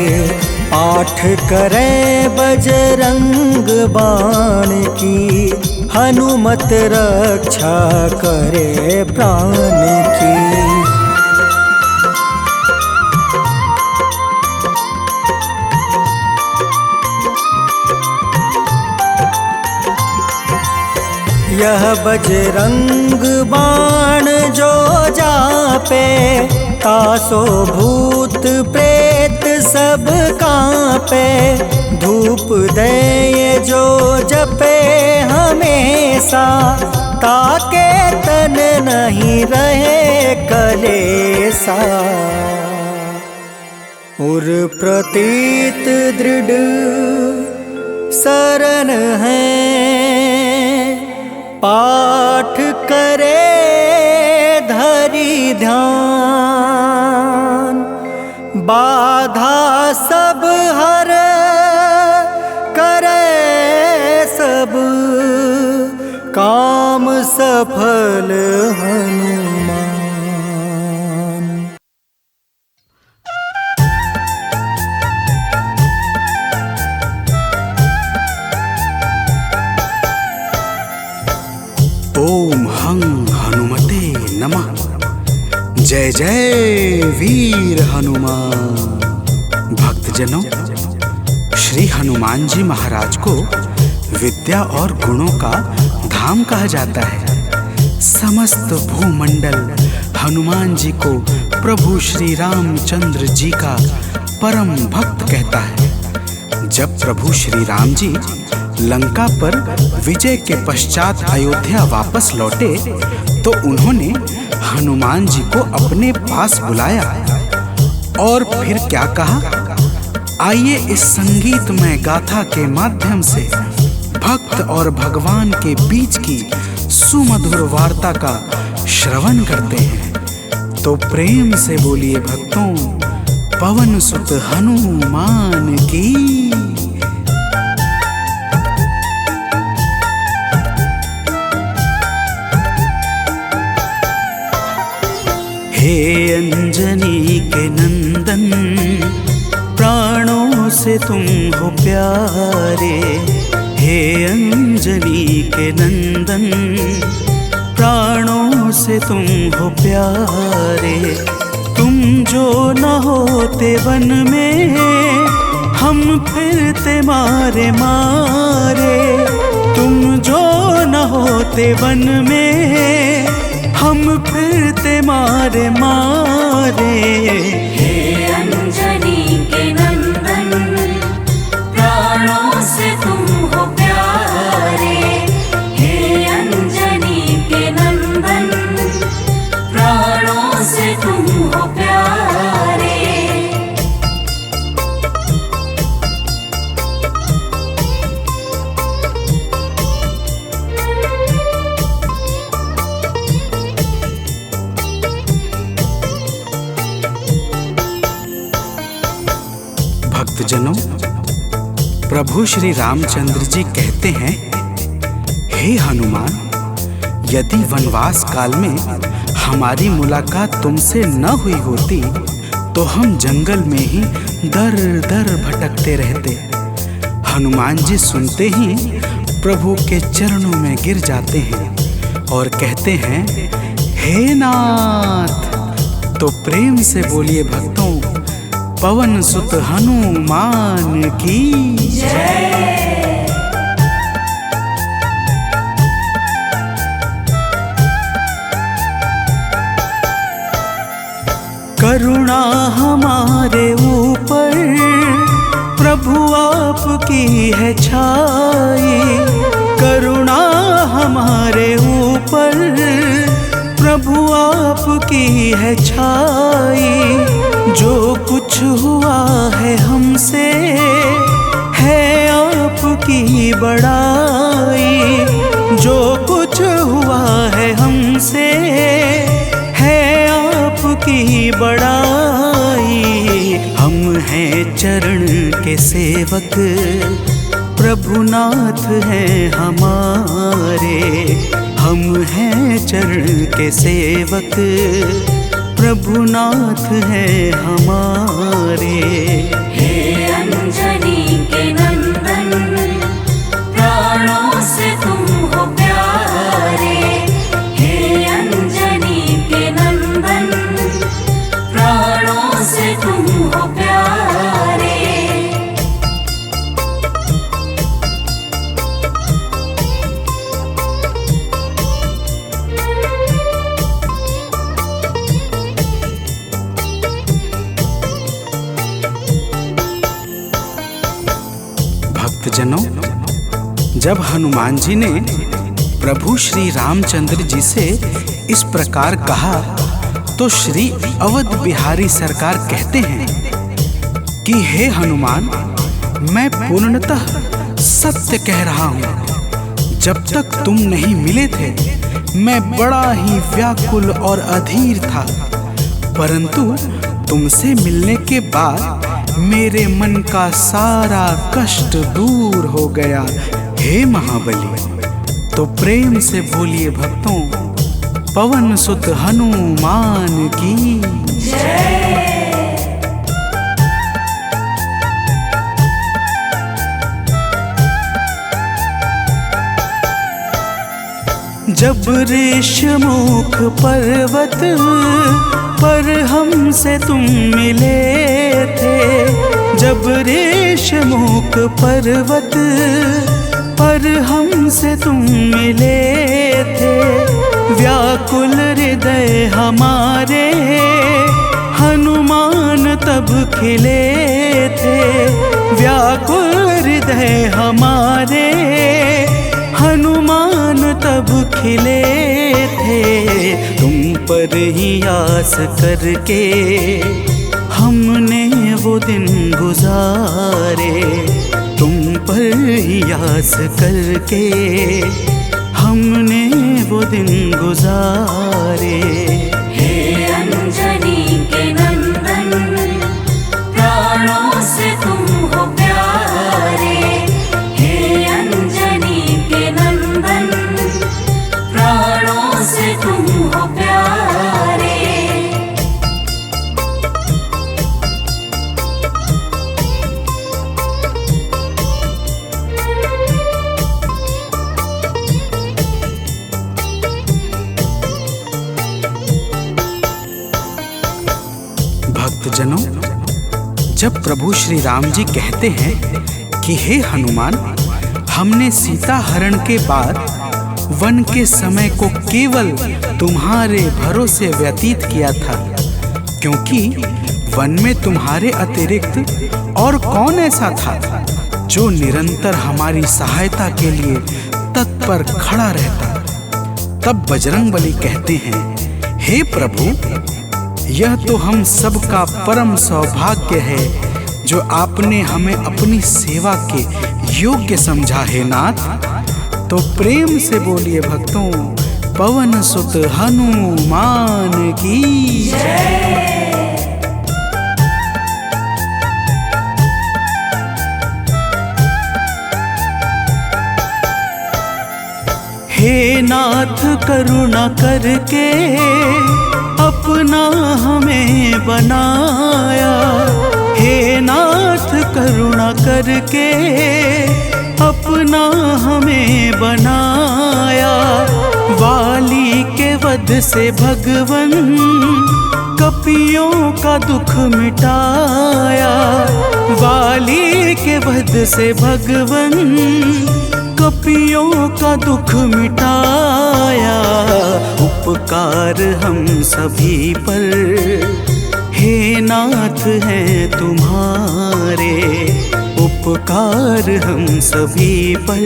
पाठ करें बजरंग बाण की, हनुमत रक्षा करे प्राण की। यह बजरंग बाण जो जापे, तासो भूत प्रेत सब कांपे। धूप दे जो जपे हमेशा, ताके तन नहीं रहे कलेसा। उर प्रतीत दृढ़ शरण है, पाठ करे धरि ध्यान। बाधा सब हर करे सब, काम सफल हनुमान। ओम हं हनुमते नमः। जय जय वीर हनुमान। भक्तजनों, श्री हनुमान जी महाराज को विद्या और गुणों का धाम कहा जाता है। समस्त भूमंडल हनुमान जी को प्रभु श्री रामचंद्र जी का परम भक्त कहता है। जब प्रभु श्री राम जी लंका पर विजय के पश्चात अयोध्या वापस लौटे, तो उन्होंने हनुमान जी को अपने पास बुलाया और फिर क्या कहा, आइए इस संगीतमय गाथा के माध्यम से भक्त और भगवान के बीच की सुमधुर वार्ता का श्रवण करते हैं। तो प्रेम से बोलिए भक्तों, पवन सुत हनुमान की। हे अंजनी के नंदन, प्राणों से तुम हो प्यारे। हे अंजनी के नंदन, प्राणों से तुम हो प्यारे। तुम जो न होते वन में हम फिरते मारे मारे। तुम जो न होते वन में हम फिरते मारे मारे। हे अंजनी के नंदन, प्राणों से तुम हो प्यारे। हे अंजनी के नंदन, प्राणों से तुम हो प्यारे। भक्तजनों, प्रभु श्री रामचंद्र जी कहते हैं, हे हनुमान, यदि वनवास काल में हमारी मुलाकात तुमसे न हुई होती तो हम जंगल में ही दर दर भटकते रहते। हनुमान जी सुनते ही प्रभु के चरणों में गिर जाते हैं और कहते हैं, हे नाथ। तो प्रेम से बोलिए भक्तों, पवन सुत हनुमान की जय। करुणा हमारे ऊपर प्रभु आपकी है छाई। करुणा हमारे ऊपर प्रभु आपकी है छाई। जो कुछ हुआ है हमसे है आपकी बड़ाई। जो कुछ हुआ है हमसे है आपकी बड़ाई। हम हैं चरण के सेवक, प्रभुनाथ हैं हमारे। हम हैं चरण के सेवक, प्रभुनाथ हैं हमारे। हे अंजनी के नंदन, प्राणों से तुम हो प्यारे। हे अंजनी के नंदन, प्राणों से तुम हो प्यारे। भक्तजनों, जब हनुमान जी ने प्रभु श्री रामचंद्र जी से इस प्रकार कहा तो श्री अवध बिहारी सरकार कहते हैं कि हे हनुमान, मैं पूर्णतः सत्य कह रहा हूँ। जब तक तुम नहीं मिले थे मैं बड़ा ही व्याकुल और अधीर था, परंतु तुमसे मिलने के बाद मेरे मन का सारा कष्ट दूर हो गया। हे महाबली, तो प्रेम से बोलिए भक्तों, पवन सुत हनुमान की जय। जब ऋषमुख पर्वत पर हमसे तुम मिले थे। जब ऋषमुख पर्वत पर हमसे तुम मिले थे। व्याकुल हृदय हमारे हनुमान तब खिले थे। व्याकुल हृदय हमारे हनुमान तब खिले थे। तुम पर ही आस करके हमने वो दिन गुजारे। तुम पर ही आस करके हमने वो दिन गुजारे। हे अंजनी के नंदन, प्राणों से तुम हो प्यारे। हे अंजनी के नंदन, प्राणों से तुम हो प्यारे। भक्तजनों, जब प्रभु श्री राम जी कहते हैं कि हे हनुमान, हमने सीता हरण के बाद वन के समय को केवल तुम्हारे भरोसे व्यतीत किया था, क्योंकि वन में तुम्हारे अतिरिक्त और कौन ऐसा था जो निरंतर हमारी सहायता के लिए तत्पर खड़ा रहता। तब बजरंगबली कहते हैं, हे प्रभु, यह तो हम सबका परम सौभाग्य है जो आपने हमें अपनी सेवा के योग्य समझा है नाथ। तो प्रेम से बोलिए भक्तों, पवन सुत हनुमान की जय। हे नाथ करुणा करके अपना हमें बनाया, हे नाथ करुणा करके अपना हमें बनाया। वाली के वध से भगवन कपियों का दुख मिटाया, वाली के वध से भगवन कपियों का दुख मिटाया। उपकार हम सभी पर हे नाथ हैं तुम्हारे, उपकार हम सभी पर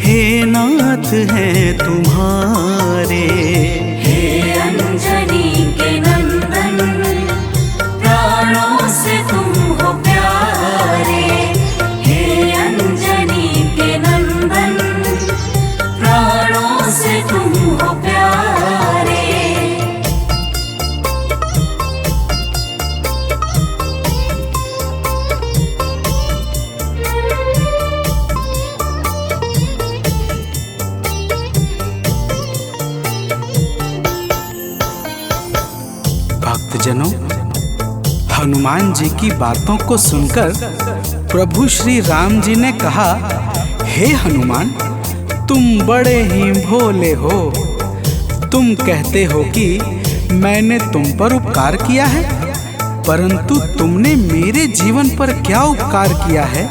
हे नाथ हैं तुम्हारे। हे अंजनी के नंदन, प्राणों से तुम हो प्यारे। हे अंजनी के नंदन, प्राणों से तुम हो प्यारे। भक्तजनों, हनुमान जी की बातों को सुनकर प्रभु श्री राम जी ने कहा, हे हनुमान, तुम बड़े ही भोले हो। तुम कहते हो कि मैंने तुम पर उपकार किया है, परंतु तुमने मेरे जीवन पर क्या उपकार किया है,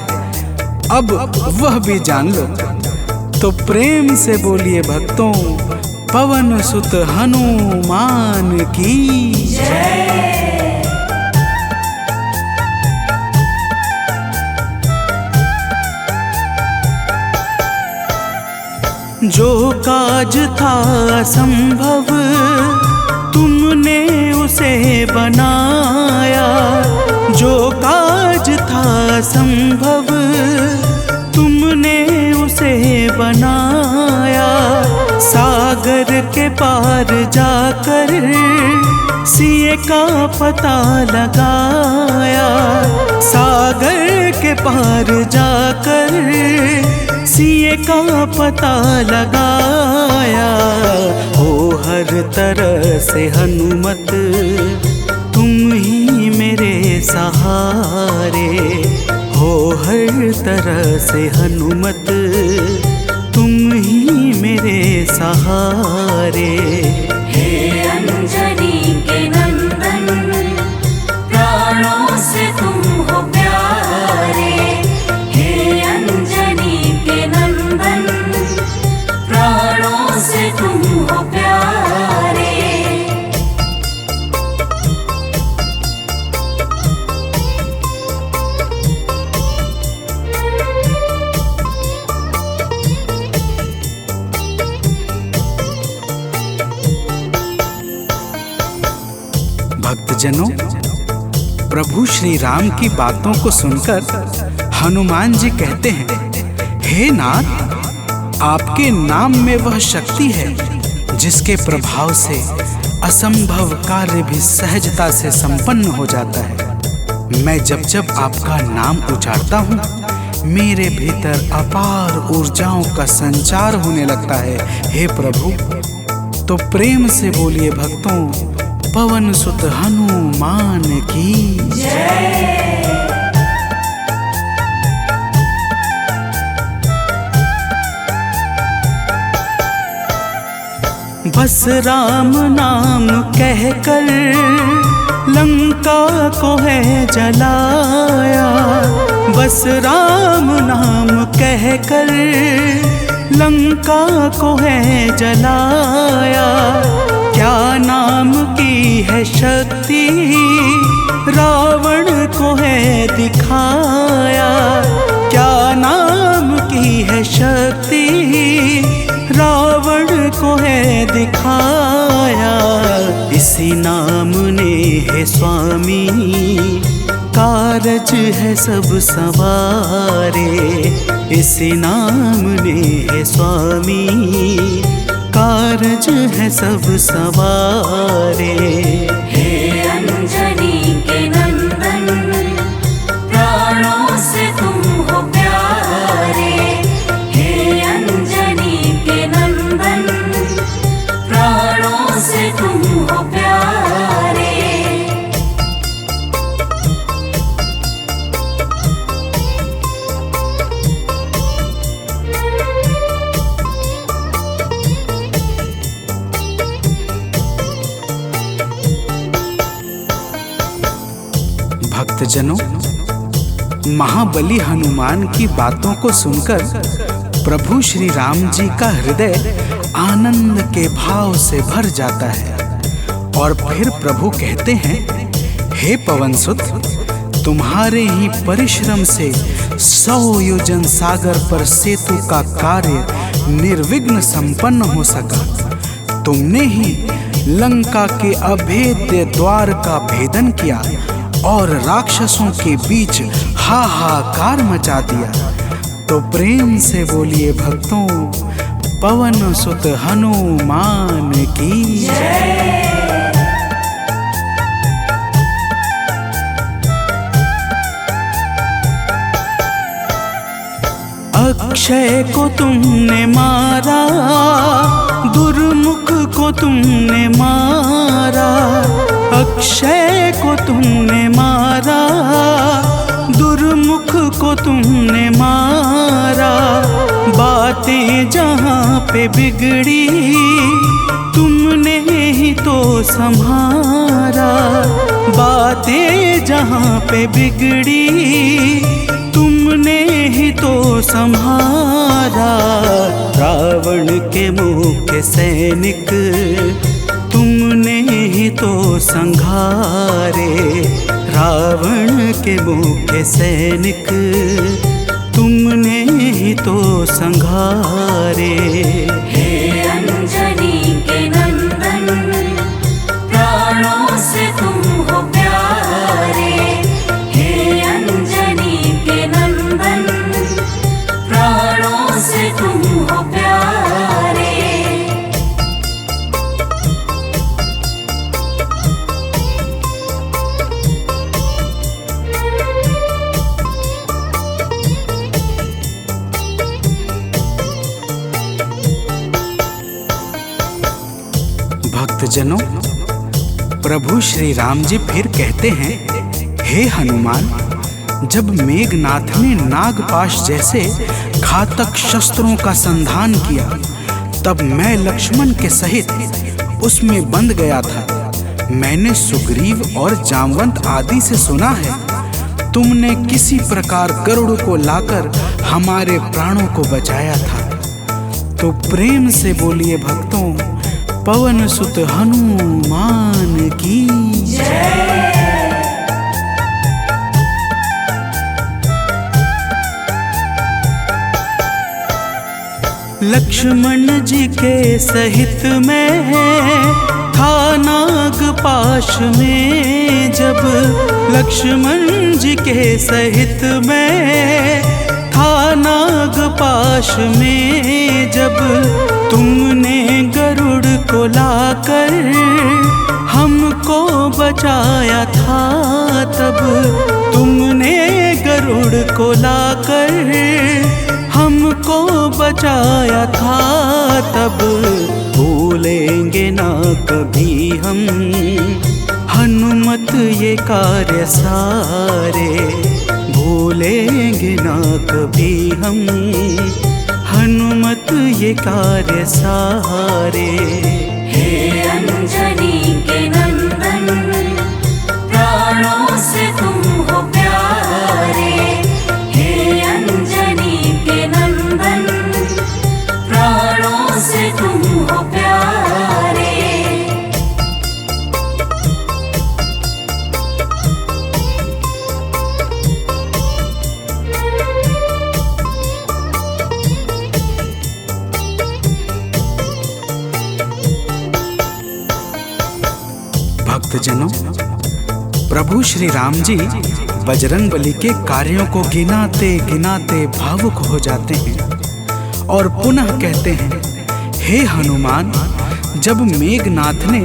अब वह भी जान लो। तो प्रेम से बोलिए भक्तों, पवन सुत हनुमान की जय। जो काज था असंभव तुमने उसे बनाया, जो काज था असंभव तुमने उसे बनाया। सागर के पार जाकर सिए का पता लगाया, सागर के पार जाकर सिए का पता लगाया। हो हर तरह से हनुमत तुम ही मेरे सहारे, हो हर तरह से हनुमत तुम ही मेरे सहारे। हे अंजनी के नंदन, प्राणों से तुम हो प्यारे। हे अंजनी के नंदन, प्राणों से तुम हो प्यारे। भक्तजनों, प्रभु श्री राम की बातों को सुनकर हनुमान जी कहते हैं, हे नाथ, आपके नाम में वह शक्ति है जिसके प्रभाव से असंभव कार्य भी सहजता से संपन्न हो जाता है। मैं जब जब आपका नाम उच्चारता हूँ, मेरे भीतर अपार ऊर्जाओं का संचार होने लगता है। हे प्रभु, तो प्रेम से बोलिए भक्तों, पवन सुत हनुमान की जय। बस राम नाम कहकर लंका को है जलाया। बस राम नाम कहकर लंका को है जलाया। क्या नाम की है शक्ति रावण को है दिखाया। क्या नाम की है शक्ति रावण को है दिखाया। इसी नाम ने है स्वामी कारज है सब सवारे। इसी नाम ने है स्वामी कारज है सब सवारे। हे अंजनी के नंदन प्राणों से तुम हो प्यारे। हे अंजनी के नंदन प्राणों से तुम हो प्यारे। भक्तजनों, महाबली हनुमान की बातों को सुनकर प्रभु श्री राम जी का हृदय आनंद के भाव से भर जाता है। और फिर प्रभु कहते हैं, हे पवनसुत, तुम्हारे ही परिश्रम से 100 योजन सागर पर सेतु का कार्य निर्विघ्न संपन्न हो सका। तुमने ही लंका के अभेद्य द्वार का भेदन किया और राक्षसों के बीच हाहाकार मचा दिया। तो प्रेम से बोलिए भक्तों, पवन सुत हनुमान की जय। अक्षय को तुमने मारा, दुर्मुख को तुमने मारा। अक्षय को तुमने मारा, दुर्मुख को तुमने मारा। बातें जहाँ पे बिगड़ी तुमने ही तो संभारा। बातें जहाँ पे बिगड़ी तुमने ही तो संभारा। रावण के मुख्य सैनिक तुमने ही तो संघारे। रावण के मुख्य सैनिक तुमने ही तो संघारे। हे अंजनी के नंदन प्राणों से तुम हो प्यारे। हे अंजनी के नंदन प्राणों से तुम हो प्यारे। भक्तजनों, प्रभु श्री राम जी फिर कहते हैं, हे हनुमान, जब मेघनाथ ने नागपाश जैसे घातक शस्त्रों का संधान किया, तब मैं लक्ष्मण के सहित उसमें बंध गया था। मैंने सुग्रीव और जामवंत आदि से सुना है, तुमने किसी प्रकार गरुड़ को लाकर हमारे प्राणों को बचाया था। तो प्रेम से बोलिए भक्तों, पवन सुत हनुमान की जय। लक्ष्मण जी के सहित में था नागपाश में। जब लक्ष्मण जी के सहित में था नागपाश में। जब तुमने गरुड़ को लाकर हमको बचाया था, तब तुमने गरुड़ को लाकर हमको बचाया था। तब भूलेंगे ना कभी हम हनुमत ये कार्य सारे। भूलेंगे ना कभी हम हनुमत ये कार्य सारे। हे अंजनी के नंदन भक्तजनों, प्रभु श्री राम जी बजरंगबली के कार्यों को गिनाते गिनाते भावुक हो जाते हैं और पुनः कहते हैं, हे हनुमान, जब मेघनाथ ने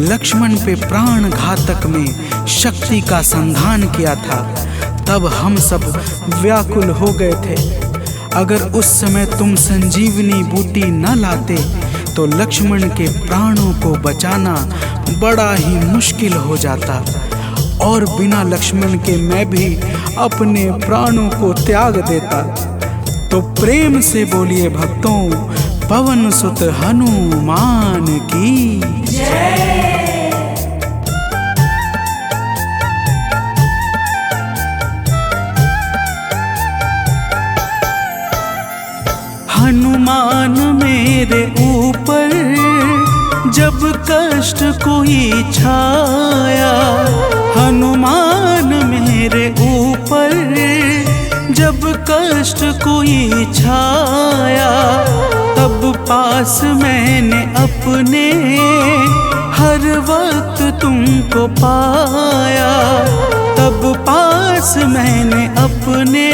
लक्ष्मण पे प्राण घातक में शक्ति का संधान किया था, तब हम सब व्याकुल हो गए थे। अगर उस समय तुम संजीवनी बूटी न लाते तो लक्ष्मण के प्राणों को बचाना बड़ा ही मुश्किल हो जाता, और बिना लक्ष्मण के मैं भी अपने प्राणों को त्याग देता। तो प्रेम से बोलिए भक्तों, पवन सुत हनुमान की जय। हनुमान मेरे ऊपर जब कष्ट कोई छाया, हनुमान मेरे ऊपर जब कष्ट कोई छाया, तब पास मैंने अपने हर वक्त तुमको पाया, तब पास मैंने अपने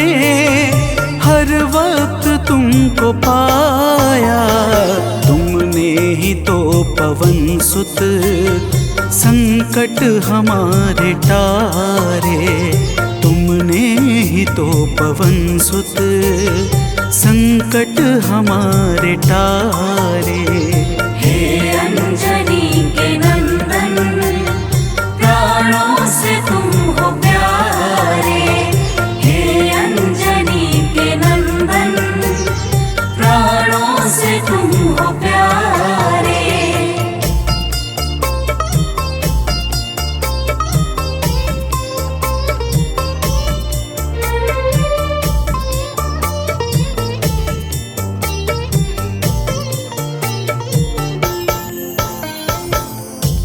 हर वक्त तुमको पाया। तुमने ही तो पवन सुत संकट हमारे टारे, तुमने ही तो पवन सुत संकट हमारे टारे। हे अंजनी के नंदन, प्राणों से तुम हो प्यारे। हे अंजनी के नंदन, प्राणों से तुम हो प्यारे।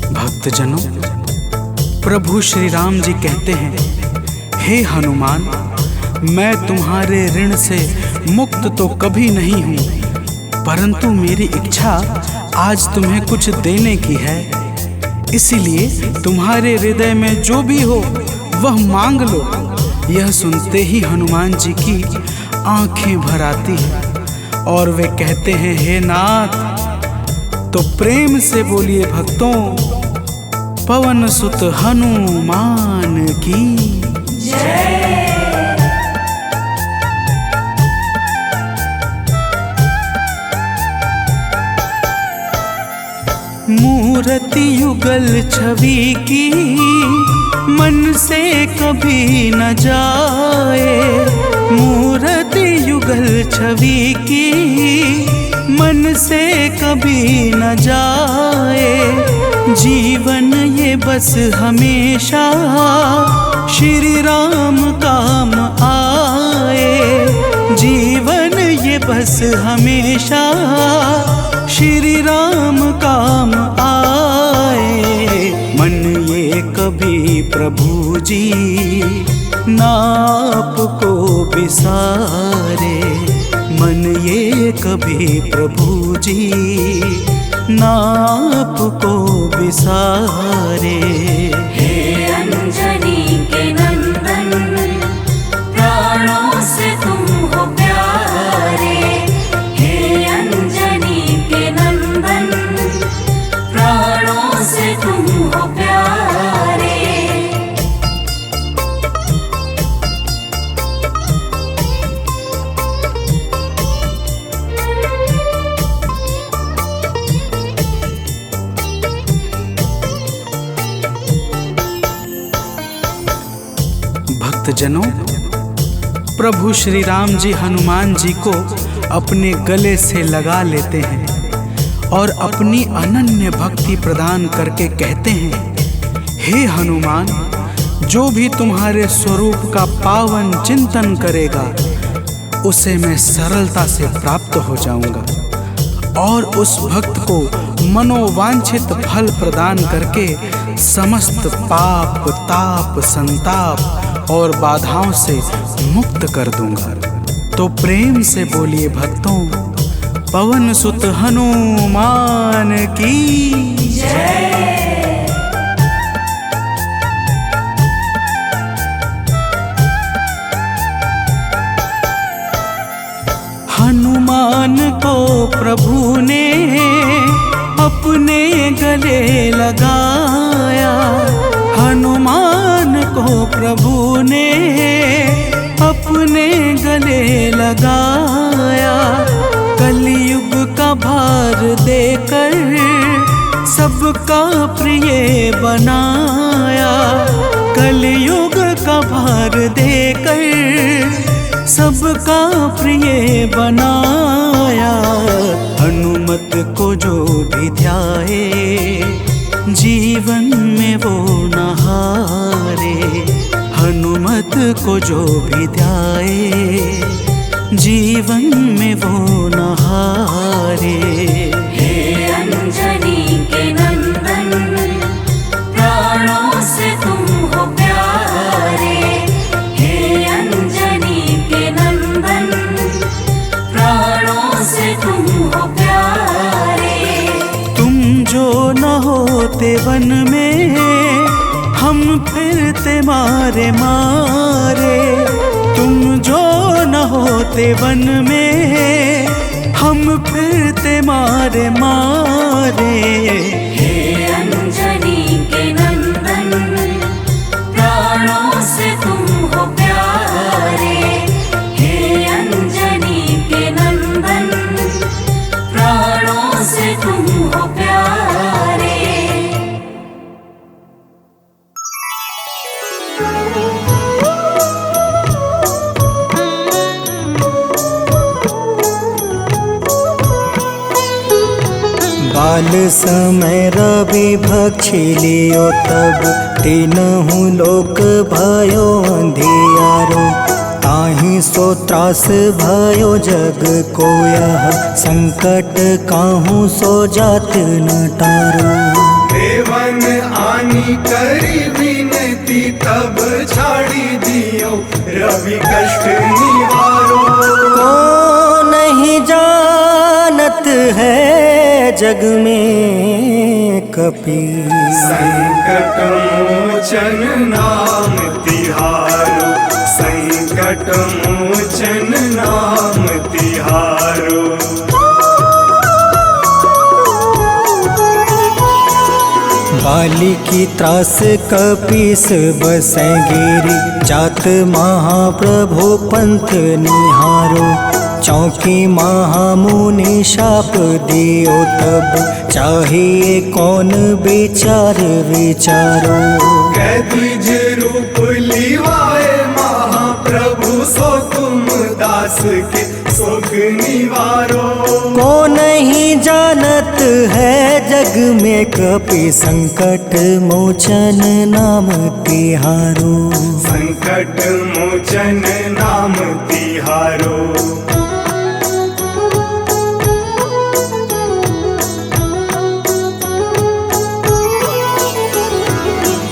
भक्तजनों, प्रभु श्री राम जी कहते हैं, हे हनुमान, मैं तुम्हारे ऋण से मुक्त तो कभी नहीं हूँ, परंतु मेरी इच्छा आज तुम्हें कुछ देने की है। इसीलिए तुम्हारे हृदय में जो भी हो वह मांग लो। यह सुनते ही हनुमान जी की आंखें भर आती हैं और वे कहते हैं, हे नाथ। तो प्रेम से बोलिए भक्तों, पवन सुत हनुमान की जय। मूर्ति युगल छवि की मन से कभी न जाए, मूर्ति युगल छवि की मन से कभी न जाए। जीवन ये बस हमेशा श्री राम काम आए, जीवन ये बस हमेशा श्री राम काम आए। मन ये कभी प्रभु जी नाप को बिसारे, मन ये कभी प्रभु जी नाप को बिसारे। हे अंजनी के नंदन, प्राणों से तुम हो प्यारे। हे अंजनी के नंदन, प्राणों से तुम हो प्यारे। भक्तजनों, प्रभु श्री राम जी हनुमान जी को अपने गले से लगा लेते हैं और अपनी अनन्य भक्ति प्रदान करके कहते हैं, हे हनुमान, जो भी तुम्हारे स्वरूप का पावन चिंतन करेगा उसे मैं सरलता से प्राप्त हो जाऊंगा और उस भक्त को मनोवांछित फल प्रदान करके समस्त पाप, ताप, संताप और बाधाओं से मुक्त कर दूंगा। तो प्रेम से बोलिए भक्तों, पवन सुत हनुमान की जय। गले लगाया, हनुमान को प्रभु ने अपने गले लगाया। कलयुग का भार देकर सबका प्रिय बनाया, कलयुग का भार देकर सबका प्रिय बनाया। हनुमत को जो भी ध्याए जीवन में वो न हारे, हनुमत को जो भी ध्याए जीवन में वो न हारे। हे अंजनी के नंदन, प्राणों से तुम हो प्यारे। हे अंजनी के नंदन, प्राणों से तुम हो प्यारे। तुम जो न होते वन में हम फिरते मारे मारे, तुम जो न होते वन में हम फिरते मारे मारे। हे अंजनी के नंदन, प्राणों से तुम हो प्यारे। हे अंजनी के नंदन, प्राणों से तुम हो प्यारे। बाल समय रवि भक्षी लियो, तब तीनहु लोक भयो अंधियारो। ताहि सो त्रास भयो जग को यह, संकट काहू सो जात न टारो। देवन आनी करी विनती, तब छाड़ी दियो रवि कष्ट निवारो। को नहीं जानत है जग में कपि, संकट मोचन नाम तिहारो। संकट मोचन नाम तिहारो। बाली की त्रास कपीस बसै गिरी, जात महाप्रभु पंथ निहारो। चौकी महामुनि शाप दियो, तब चाहिए कौन विचार विचारो। कैद्विज रूप लिवाए महाप्रभु, सो तुम दास के शोक निवारो। को नहीं जानत है जग में कपि, संकट मोचन नाम तिहारो। संकट मोचन नाम तिहारो।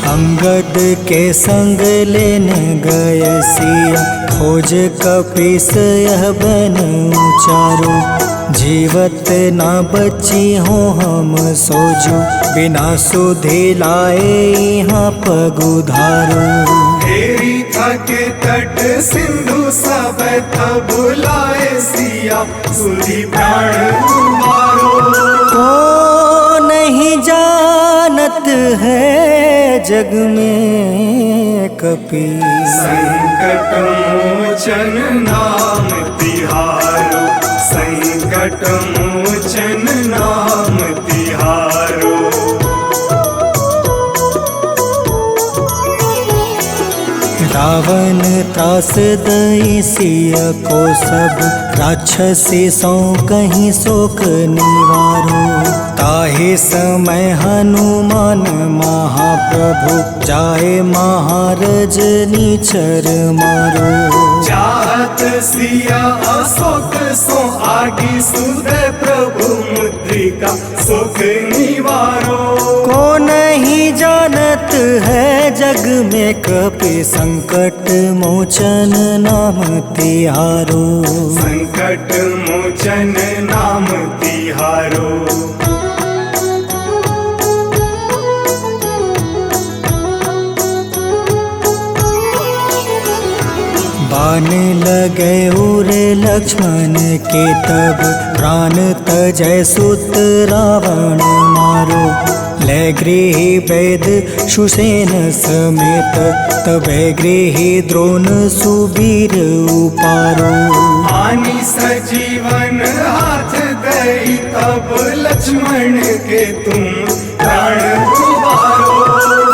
अंगद के संग लेने गए सिया, खोज कपीस यह बन उचारो। जीवत ना बची हो हम सोजो, बिना सुधि लाए यहाँ पग उधारो। तेरी थके तट सिंधु सब तब लाए सिया, सुधि प्राण तुम्हारो। को नहीं जानत है जग में कपि, संकट मोचन नाम तिहारो। संकट मोचन नाम तिहारो। रावण त्रास दई सिया को, सब राक्षसी सो कहीं शोक निवारो। ताहि समय हनुमान महाप्रभु, जाए महारज नीचर मारो। चाहत सिया अशोक सो आगी, सुदय प्रभु मुद्रिका सुख निवारो। को नहीं जानत है जग में कपि, संकट मोचन नाम तिहारो। संकट मोचन नाम तिहारो। बाण लगे उर लक्ष्मण के, तब प्राण तजय सुत रावण मारो, ले गृह वैद सुसेन समेत, तबे गृह द्रोण सुबीर उपारो। आनी सजीवन हाथ दई तब लक्ष्मण के तुम प्राण उबारो।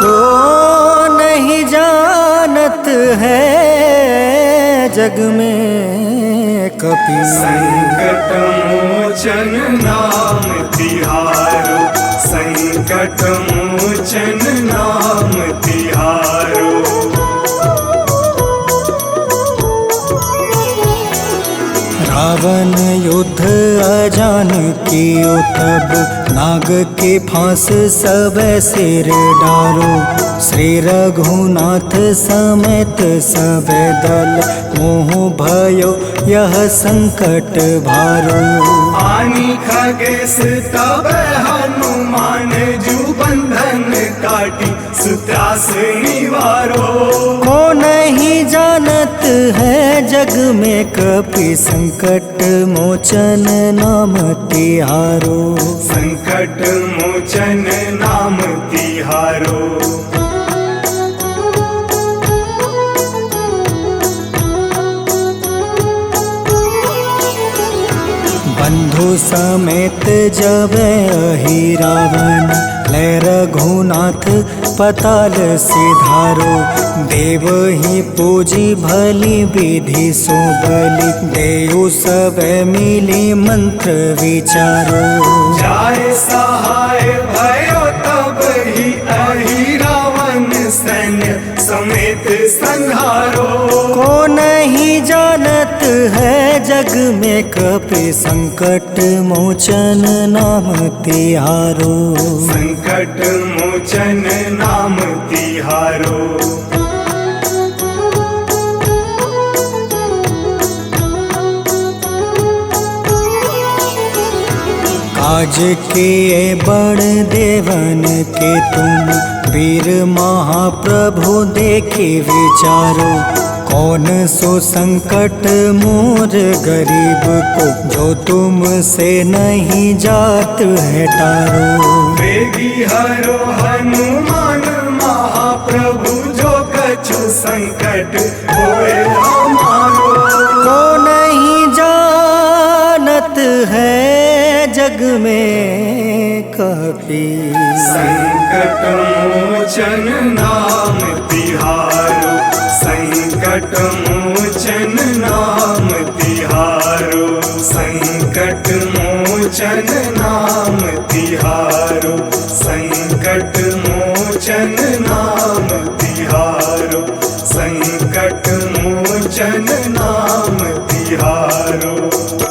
को नहीं जानत है जग में कपि, संकट मोचन नाम तिहारो, संकट मोचन नाम तिहारो। रावण युद्ध अजान कियो तब, नाग के फांस सब सिर डारो। श्री रघुनाथ समेत सब दल, मोह भयो यह संकट भारो। आनी खगेश तब हनुमान जू बंधन काटी, सुत्रास निवारो। को नहीं जानत है जग में कपि, संकट मोचन नाम तिहारो। संकट मोचन नाम तिहारो। बंधु समेत जब अहि रावण, ले रघुनाथ पताल सिधारो। देव ही पूजी भली विधि सो बलि, देव सब मिली मंत्र विचारो। जाय सहाय भयो तब ही अहि रावण सैन्य समेत संहारो। को नहीं जानत है जग में कपि, संकट मोचन नाम तिहारो। संकट मोचन नाम तिहारो। काज किए बड़ देवन के तुम, वीर महाप्रभु देखे विचारो। कौन सो संकट मोर गरीब को, जो तुमसे नहीं जात है टारो। वेगी हरो हनुमान महाप्रभु, जो कछु संकट होए हमारो। को नहीं जानत है जग में कपि, संकट मोचन नाम तिहारो। संकट मोचन नाम तिहारो। संकट मोचन नाम तिहारो। संकट मोचन नाम तिहारो। संकट मोचन नाम तिहारो।